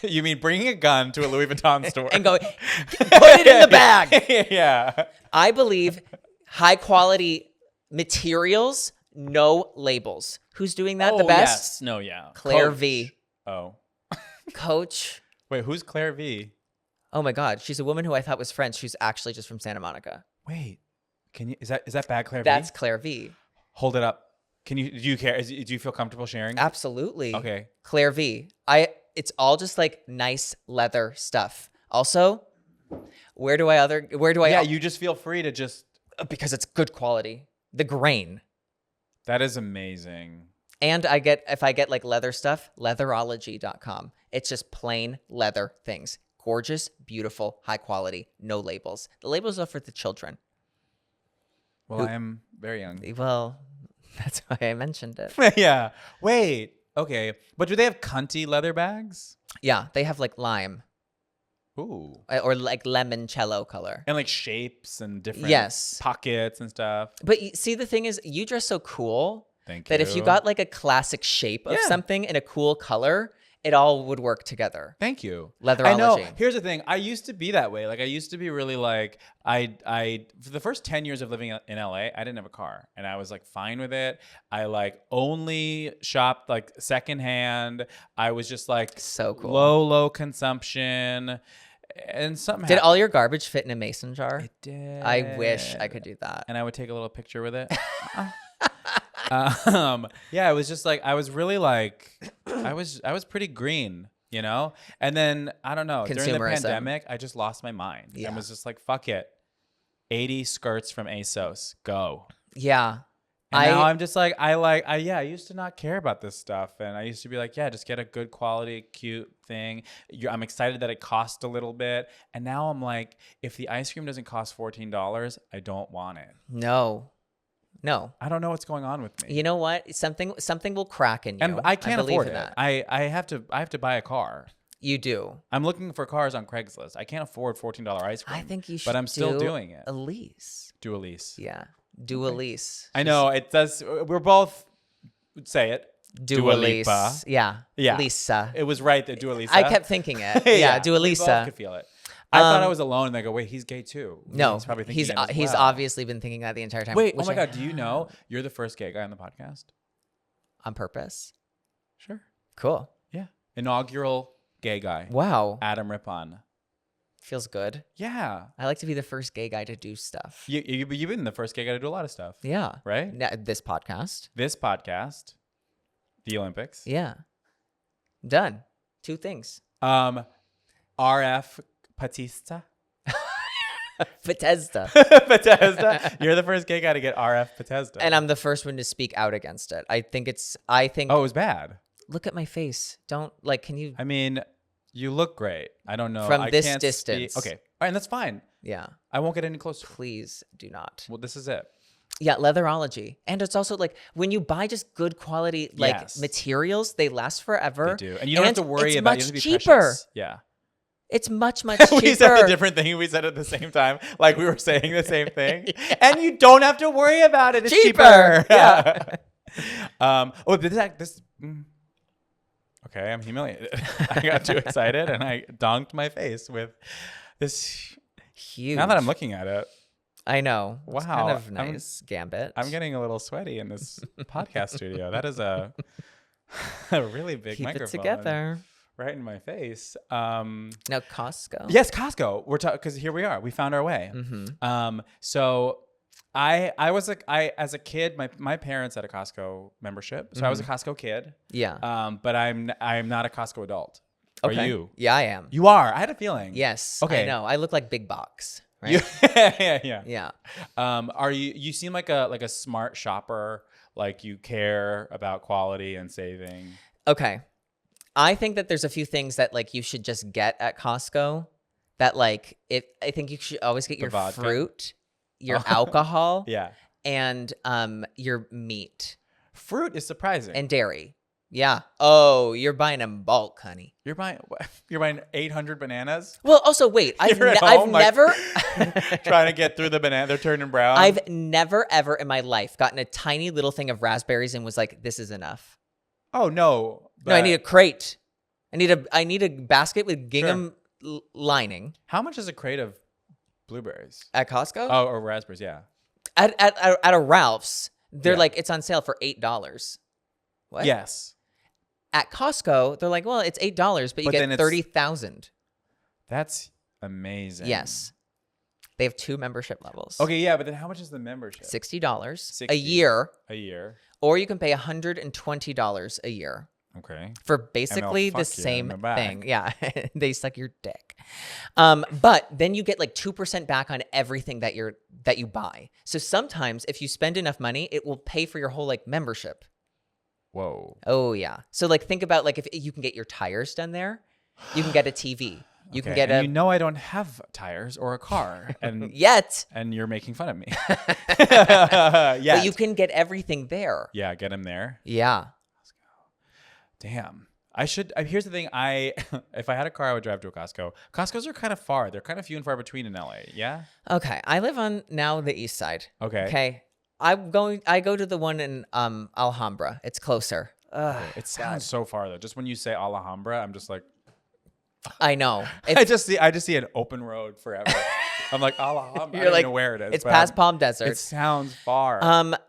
You mean bringing a gun to a Louis Vuitton store And go put it in the bag. Yeah. I believe high quality materials, no labels. Who's doing that the best? Yes. No, yeah. Claire Coach. V. Oh. Coach. Wait, who's Claire V? Oh my God, she's a woman who I thought was French. She's actually just from Santa Monica. Wait. Can you is that bag Claire That's V? Claire V. Hold it up. Do you care? Do you feel comfortable sharing? Absolutely. Okay. Claire V. It's all just like nice leather stuff. Also, where do I? Yeah, you just feel free to just. Because it's good quality. The grain. That is amazing. And if I get like leather stuff, leatherology.com. It's just plain leather things. Gorgeous, beautiful, high quality, no labels. The labels are for the children. Well, I am very young. Well, that's why I mentioned it. Yeah. Wait. Okay. But do they have cunty leather bags? Yeah, they have like lime Ooh. or like limoncello color. And like shapes and different Yes. pockets and stuff. But see, the thing is, you dress so cool Thank that you. if you got like a classic shape of Yeah. something in a cool color, it all would work together. Thank you. Leatherology. I know. Here's the thing. I used to be that way. Like I used to be really like I for the first 10 years of living in LA, I didn't have a car and I was like fine with it. I like only shopped like secondhand. I was just like So cool. low consumption. And something Did happened. all your garbage fit in a mason jar? It did. I wish I could do that. And I would take a little picture with it. Yeah, it was just like I was really like I was pretty green, you know? And then I don't know, during the Consumerism. pandemic, I just lost my mind. Yeah. And was just like, fuck it. 80 skirts from ASOS. Go. Yeah. And now I'm just like, I used to not care about this stuff. And I used to be like, yeah, just get a good quality, cute thing. I'm excited that it cost a little bit. And now I'm like, if the ice cream doesn't cost $14, I don't want it. No. I don't know what's going on with me. You know what? Something will crack in you. And I can't believe afford in it. that. I have to buy a car. You do. I'm looking for cars on Craigslist. I can't afford $14 ice cream. I think you should. But I'm still doing it. A lease. Do a lease. Yeah. Do a lease. I know it does. We're both say it. Do a lease. Lipa. Yeah. Yeah. Lisa. It was right that Dua Lipa. I kept thinking it. Yeah. Do a We both Lisa. could feel it. I thought I was alone, and I go, wait, he's gay too. No, he's probably thinking it as he's well. obviously been thinking that the entire time. Wait, oh which my God, do you know you're the first gay guy on the podcast? On purpose. Sure. Cool. Yeah. Inaugural gay guy. Wow. Adam Rippon. Feels good. Yeah. I like to be the first gay guy to do stuff. You've been the first gay guy to do a lot of stuff. Yeah. Right? This podcast. This podcast, the Olympics. Yeah. Done. 2 things. RF Batista. Bethesda. Bethesda. You're the first gay guy to get RF Bethesda. And I'm the first one to speak out against it. I think Oh, it was bad. Look at my face. Don't can you I mean, you look great. I don't know. From I this can't distance. Okay. All right, and that's fine. Yeah. I won't get any closer. Please do not. Well, this is it. Yeah, leatherology. And it's also like when you buy just good quality Yes. materials, they last forever. They do. And you don't have to worry it's about much you don't have to be cheaper. precious. Yeah. It's much cheaper. We said the different thing. We said it at the same time. Like we were saying the same thing. And you don't have to worry about it. It's cheaper. Yeah. Okay, I'm humiliated. I got too excited and I donked my face with this. Huge. Now that I'm looking at it, I know. It's Wow. kind of nice gambit. I'm getting a little sweaty in this podcast studio. That is a really big Keep microphone. it together. Right in my face. Now Costco. Yes, Costco. We're talking because here we are. We found our way. Mm-hmm. So I was like as a kid, my parents had a Costco membership, so I was a Costco kid. Yeah. But I'm not a Costco adult. Okay. Are you? Yeah, I am. You are. I had a feeling. Yes. Okay. I know. I look like Big Box. Right? Yeah. Yeah. Are you? You seem like a smart shopper. Like you care about quality and saving. Okay. I think that there's a few things that you should just get at Costco. That I think you should always get The your vodka? fruit, your alcohol, Yeah. and your meat Fruit is surprising. and dairy. Yeah. Oh, you're buying in bulk, honey. you're buying 800 bananas. Well, also wait, I've You're at home, like, never Trying to get through the banana. They're turning brown. I've never ever in my life gotten a tiny little thing of raspberries and was like, this is enough. Oh no. No, I need a crate. I need a basket with gingham lining How much is a crate of blueberries? at Costco. Oh, or raspberries, yeah. At a Ralph's, they're Yeah. like it's on sale for $8. What? Yes. At Costco, they're like, well, it's $8, but you But then get it's- 30,000. That's amazing. Yes, they have 2 membership levels. Okay, yeah, but then how much is the membership? $60 a 60. year, A year. or you can pay $120 a year Okay. for basically the fuck you in same the back. thing. Yeah, they suck your dick. But then you get 2% back on everything that you buy. So sometimes if you spend enough money, it will pay for your whole membership. Whoa. Oh yeah. So think about if you can get your tires done there, you can get a TV. You can Okay, get and I don't have tires or a car, and yet. and you're making fun of me. Yeah. But you can get everything there. Yeah, get him there. Yeah. Damn. I should. Here's the thing. If I had a car, I would drive to a Costco. Costco's are kind of far. They're kind of few and far between in LA. Yeah. Okay. I live on now the east side. Okay. Okay. I go to the one in Alhambra. It's closer. Ugh, It sounds so far though. Just when you say Alhambra, I'm just like, I know. I just see an open road forever. I'm like Alhambra. I don't even know where it is. It's but past Palm Desert. It sounds far.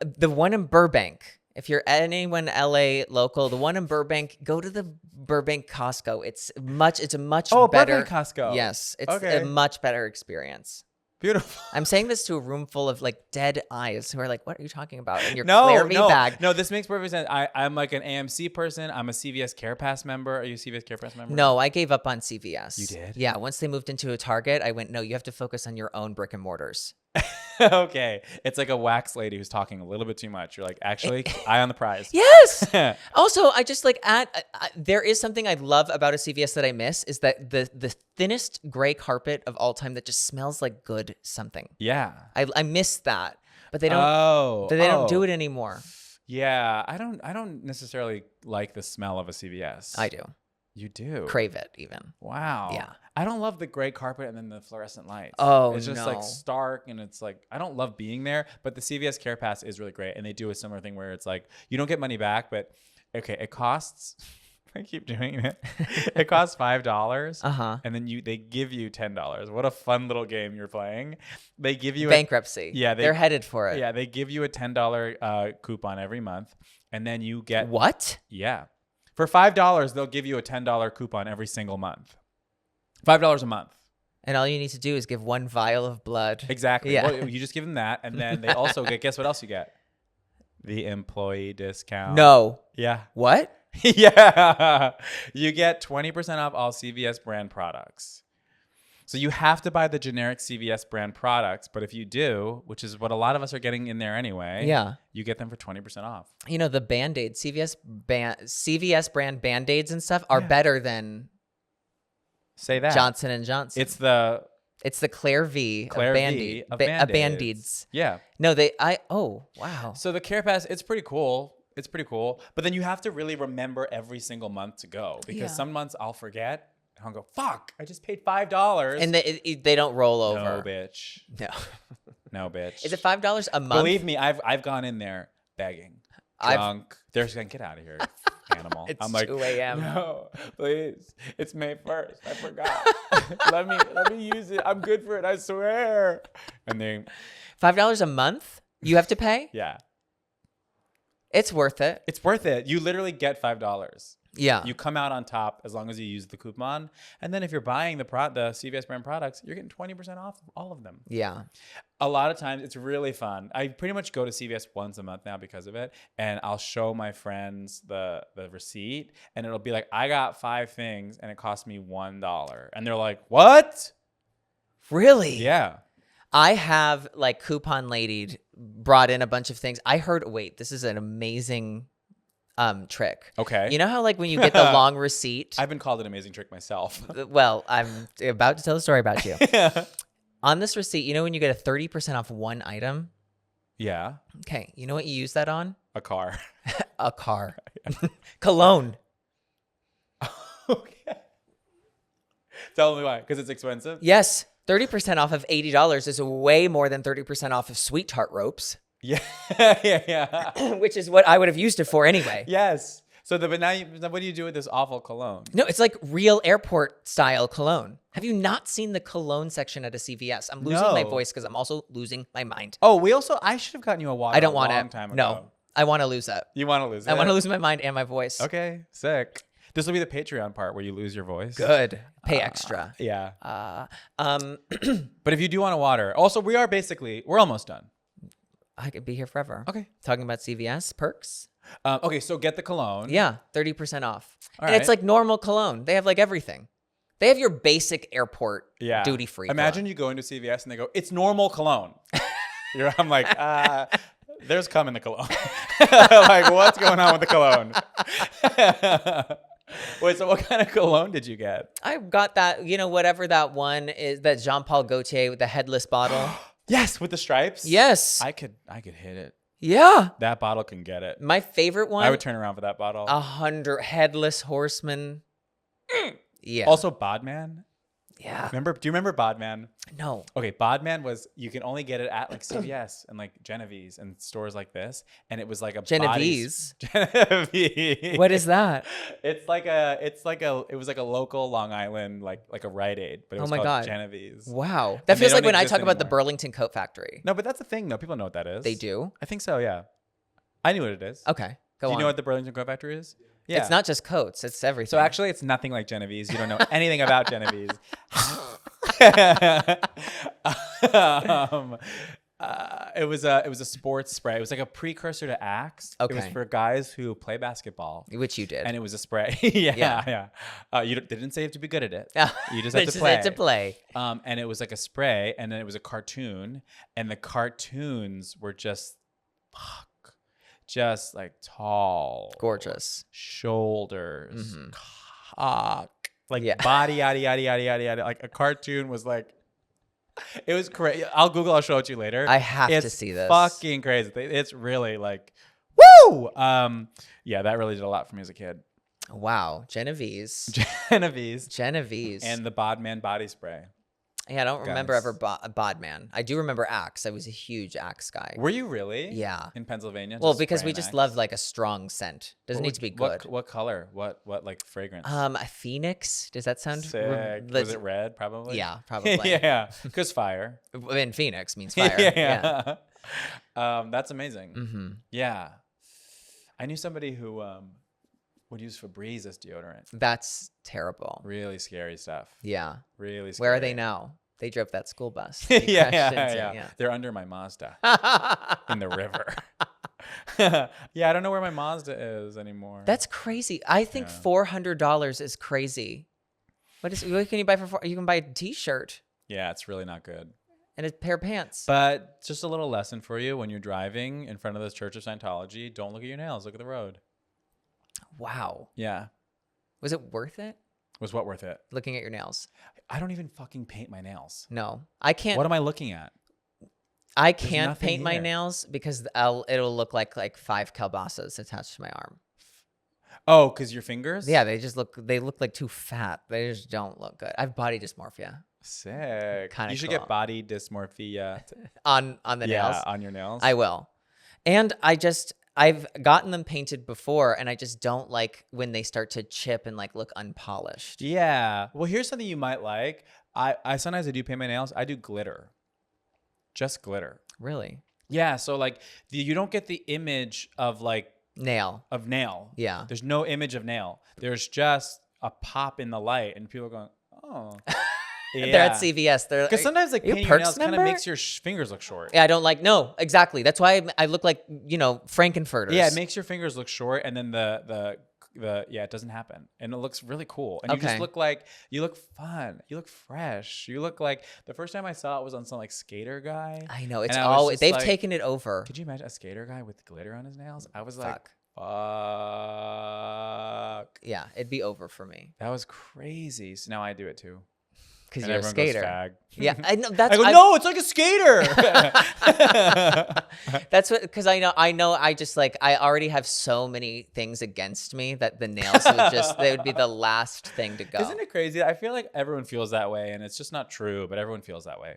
The one in Burbank. If you're anyone LA local, the one in Burbank, go to the Burbank Costco. It's a much Oh, better Burbank Costco. Yes, it's Okay. a much better experience. Beautiful. I'm saying this to a room full of like dead eyes who are like, "What are you talking about?" In your No, Claire V no, bag. no. This makes perfect sense. I'm like an AMC person. I'm a CVS Care Pass member. Are you a CVS Care Pass member? No, I gave up on CVS. You did? Yeah. Once they moved into a Target, I went, no, you have to focus on your own brick and mortars. Okay. It's like a wax lady who's talking a little bit too much. You're like, actually, eye on the prize. Yes. Also, I just like there is something I love about a CVS that I miss is that the thinnest gray carpet of all time that just smells like good something. Yeah. I miss that, but they don't. Oh. They don't do it anymore. Yeah. I don't necessarily like the smell of a CVS. I do. You do. Crave it even. Wow. Yeah. I don't love the gray carpet and then the fluorescent lights. Oh, it's just no. like stark and it's like I don't love being there, but the CVS Care Pass is really great and they do a similar thing where it's like you don't get money back, but okay, it costs I keep doing it. It costs $5. And then they give you $10. What a fun little game you're playing. They give you bankruptcy. Yeah, they're headed for it. Yeah, they give you a $10 coupon every month and then you get What? Yeah. For $5, they'll give you a $10 coupon every single month. $5 a month. And all you need to do is give one vial of blood. Exactly. Yeah. Well, you just give them that, and then they also get. Guess what else you get? The employee discount. No. Yeah. What? Yeah. You get 20% off all CVS brand products. So you have to buy the generic CVS brand products, but if you do, which is what a lot of us are getting in there anyway, Yeah. you get them for 20% off. You know, the Band-Aid, CVS brand Band-Aids and stuff are better than Say that. Johnson & Johnson. It's the Claire V Claire of Band-Aid. V of Band-Aids. Band-Aids. Yeah. No, oh, wow. So the Care Pass, it's pretty cool. It's pretty cool. But then you have to really remember every single month to go because some months I'll forget. And I'll go, fuck, I just paid $5. And they don't roll over. No, bitch. No. No, bitch. Is it $5 a month? Believe me, I've gone in there begging. Drunk. They're just going to get out of here, animal. It's I'm like, 2 a.m. No, please. It's May 1st. I forgot. let me use it. I'm good for it. I swear. And they, $5 a month you have to pay? yeah. It's worth it. It's worth it. You literally get $5. Yeah. You come out on top as long as you use the coupon. And then if you're buying the CVS brand products, you're getting 20% off all of them. Yeah. A lot of times it's really fun. I pretty much go to CVS once a month now because of it. And I'll show my friends the receipt and it'll be like, I got 5 things and it cost me $1. And they're like, what? Really? Yeah. I have like Coupon Lady brought in a bunch of things. I heard, wait, this is an amazing trick. Okay. You know how like when you get the long receipt? I've been called an amazing trick myself. Well, I'm about to tell a story about you. On this receipt, you know when you get a 30% off one item? Yeah. Okay. You know what you use that on? A car. A car. Cologne. Okay. Tell me why. Because it's expensive? Yes. 30% off of $80 is way more than 30% off of Sweetheart ropes. Yeah. Yeah. Which is what I would have used it for anyway. Yes. So but now what do you do with this awful cologne? No, it's like real airport style cologne. Have you not seen the cologne section at a CVS? I'm losing my voice because I'm also losing my mind. Oh, I should have gotten you a water. I don't want a long it. time ago. No, I want to lose that. You want to lose it? I want to lose my mind and my voice. Okay, sick. This will be the Patreon part where you lose your voice. Good. Pay extra. Yeah. But But if you do want a water, also we're almost done. I could be here forever. Okay. Talking about CVS perks. Okay, so get the cologne. Yeah, 30% off. All And it's right. like normal cologne. They have like everything. They have your basic airport duty free. Imagine you go into CVS and they go, it's normal cologne. I'm like, there's cum in the cologne. Like, what's going on with the cologne? Wait, so what kind of cologne did you get? I got that, whatever that one is, that Jean-Paul Gaultier with the headless bottle. Yes, with the stripes. Yes. I could hit it. Yeah. That bottle can get it. My favorite one. I would turn around for that bottle. 100 headless horseman. Yeah. Also, Bodman. Yeah. Do you remember Bodman? No. Okay, Bodman was, you can only get it at like CVS and like Genevieve's and stores like this, and it was like a Genovese? Genevieve. What is that? It was like a local Long Island like a Rite Aid, but it was my called God. Genevieve. Wow. That And they feels like don't when I exist talk about the anymore. Burlington Coat Factory. No, but that's the thing though. People know what that is. They do? I think so. Yeah, I knew what it is. Okay. Go Do you on. know what the Burlington Coat Factory is? Yeah. It's not just coats. It's everything. So actually, it's nothing like Genevieve's. You don't know anything about Genevieve's. It was a sports spray. It was like a precursor to Axe. It was Okay. for guys who play basketball. which you did. And it was a spray. yeah. Yeah. They didn't say you have to be good at it. You just They have to just play. had to play. And it was like a spray, and then it was a cartoon, and the cartoons were just like tall, Gorgeous. shoulders, cock, like Yeah. body, yada yada yada yada yada. Like a cartoon was like, it was crazy. I'll show it to you later. I have to It's see this. fucking crazy. It's really like, woo. Yeah, that really did a lot for me as a kid. Wow. Genevieve's. Genevieve's and the Bodman body spray. Yeah, I don't remember Guys. ever Bodman. I do remember Axe. I was a huge Axe guy. Were you really? Yeah. In Pennsylvania? Well, just because we spraying just Axe? love like a strong scent. Doesn't need to be good. What color? What like fragrance? A Phoenix. Does that sound Sick. Was it red? Probably. Yeah, probably. yeah, because fire. And Phoenix means fire. yeah. That's amazing. Mm-hmm. Yeah, I knew somebody who would use Febreze as deodorant. That's terrible. Really scary stuff. Yeah. Really scary. Where are they now? They drove that school bus. yeah, They crashed yeah. into, They're under my Mazda in the river. Yeah, I don't know where my Mazda is anymore. That's crazy. I think $400 is crazy. What can you buy for? You can buy a T-shirt Yeah, it's really not good. and a pair of pants. But just a little lesson for you: when you're driving in front of this Church of Scientology, don't look at your nails. Look at the road. Wow. Yeah, Was it worth it? was what worth it? Looking at your nails? I don't even fucking paint my nails. No, I can't. What am I looking at? I There's can't nothing paint my here. nails because it'll look like 5 kielbasa's attached to my arm. Oh, because your fingers? Yeah, they look like too fat. They just don't look good. I have body dysmorphia Sick. Kinda You should cool. get body dysmorphia. on the nails. on your nails. I will. And I've gotten them painted before, and I just don't like when they start to chip and like look unpolished. Yeah. Well, here's something you might like. I sometimes I do paint my nails. I do glitter. Just glitter. Really? Yeah. So like you don't get the image of like Nail. of nail. Yeah. There's no image of nail. There's just a pop in the light, and people are going, oh. Yeah. They're at CVS. They're Because sometimes like "Are you a painting your Perks nails kind of member?" makes your fingers look short. Yeah, I don't like. No, exactly. That's why I look like Frankenfurters. Yeah, it makes your fingers look short, and then the it doesn't happen, and it looks really cool, and you just Okay. look like you look fun, you look fresh, you look like the first time I saw it was on some like skater guy. I know it's and I was always just they've like, taken it over. Could you imagine a skater guy with glitter on his nails? I was like, fuck, Yeah, it'd be over for me that was crazy. So now I do it too. because And you're a everyone goes, skater. "Fag." Yeah, I know. That's I go, no, it's like a skater. That's what, because I know. I just like I already have so many things against me that the nails they would be the last thing to go. Isn't it crazy? I feel like everyone feels that way, and it's just not true, but everyone feels that way.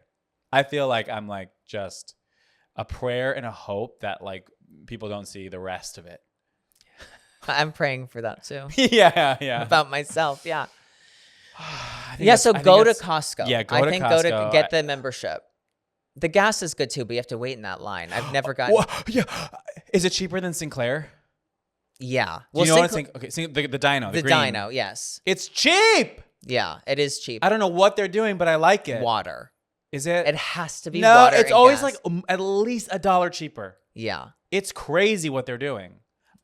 I feel like I'm like just a prayer and a hope that like people don't see the rest of it. I'm praying for that too. yeah. About myself. Yeah. I think Yeah. that's- So I think go to that's- Costco. Yeah, go I to think Costco. go to get the membership. The gas is good too, but you have to wait in that line. I've never gotten. Yeah. Is it cheaper than Sinclair? Yeah. Do you know what it's okay, the dyno, the green. dyno, yes. It's cheap. Yeah, it is cheap. I don't know what they're doing, but I like it. Water. Is it? It has to be no, water. it's and always gas. like at least $1 cheaper. Yeah. It's crazy what they're doing.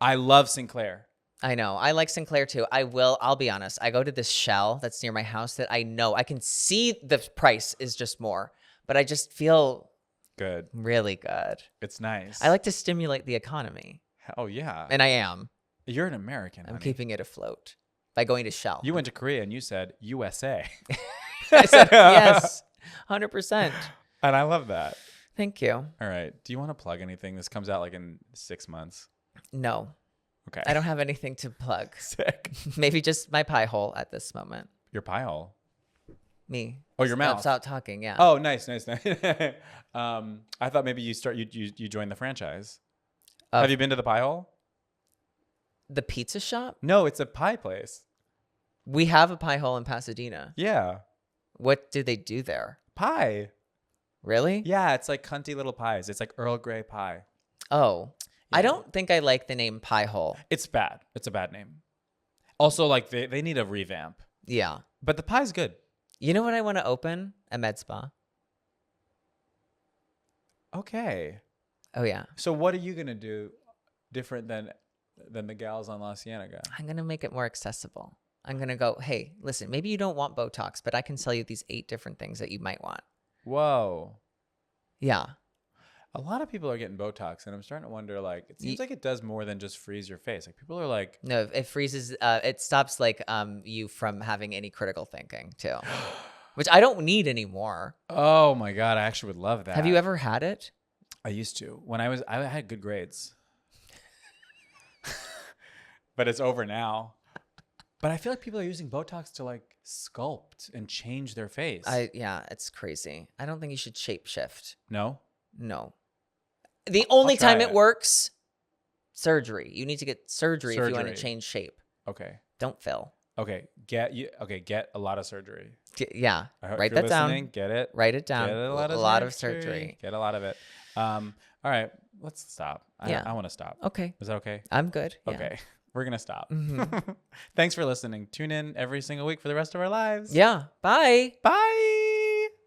I love Sinclair. I know. I like Sinclair too. I'll be honest. I go to this Shell that's near my house that I know I can see the price is just more, but I just feel Good. really good. It's nice. I like to stimulate the economy, Oh yeah. and I am. You're an American. I'm honey. keeping it afloat by going to Shell. You went to Korea and you said USA. I said yes, 100%. And I love that. Thank you. All right. Do you want to plug anything? This comes out like in 6 months. No, Okay. I don't have anything to plug. Sick. Maybe just my pie hole at this moment. Your pie hole. Me. Oh, your mouth. Stop talking. Yeah. Oh, nice. I thought maybe you joined the franchise. Have you been to the pie hole? The pizza shop? No, it's a pie place. We have a pie hole in Pasadena. Yeah. What do they do there? Pie. Really? Yeah, it's like cunty little pies. It's like Earl Grey pie. Oh. Yeah. I don't think I like the name pie hole. It's bad. It's a bad name. Also, like they need a revamp. Yeah. But the pie's good. You know what I want to open? A med spa. Okay. Oh yeah. So what are you gonna do different than the gals on La Cienega? I'm gonna make it more accessible. I'm gonna go, hey, listen, maybe you don't want Botox, but I can sell you these 8 different things that you might want. Whoa. Yeah. A lot of people are getting Botox, and I'm starting to wonder, like, it seems like it does more than just freeze your face. Like, people are like, No, it freezes. It stops like you from having any critical thinking too, which I don't need anymore. oh my God, I actually would love that. Have you ever had it? I used to. When I had good grades. But it's over now. But I feel like people are using Botox to like sculpt and change their face. Yeah, it's crazy. I don't think you should shape shift. No? No. The only try time it it. works, surgery. You need to get surgery if you want to Surgery. change shape. Okay. Don't fill. Okay. Get a lot of surgery. Yeah. I hope Write if you're that down. listening, Get it. Write it down. Get a lot of surgery. Get a lot of it. All right. Let's stop. Yeah. I want to stop. Okay. Is that okay? I'm good. Yeah. Okay. We're going to stop. Mhm. Thanks for listening. Tune in every single week for the rest of our lives. Yeah. Bye. Bye.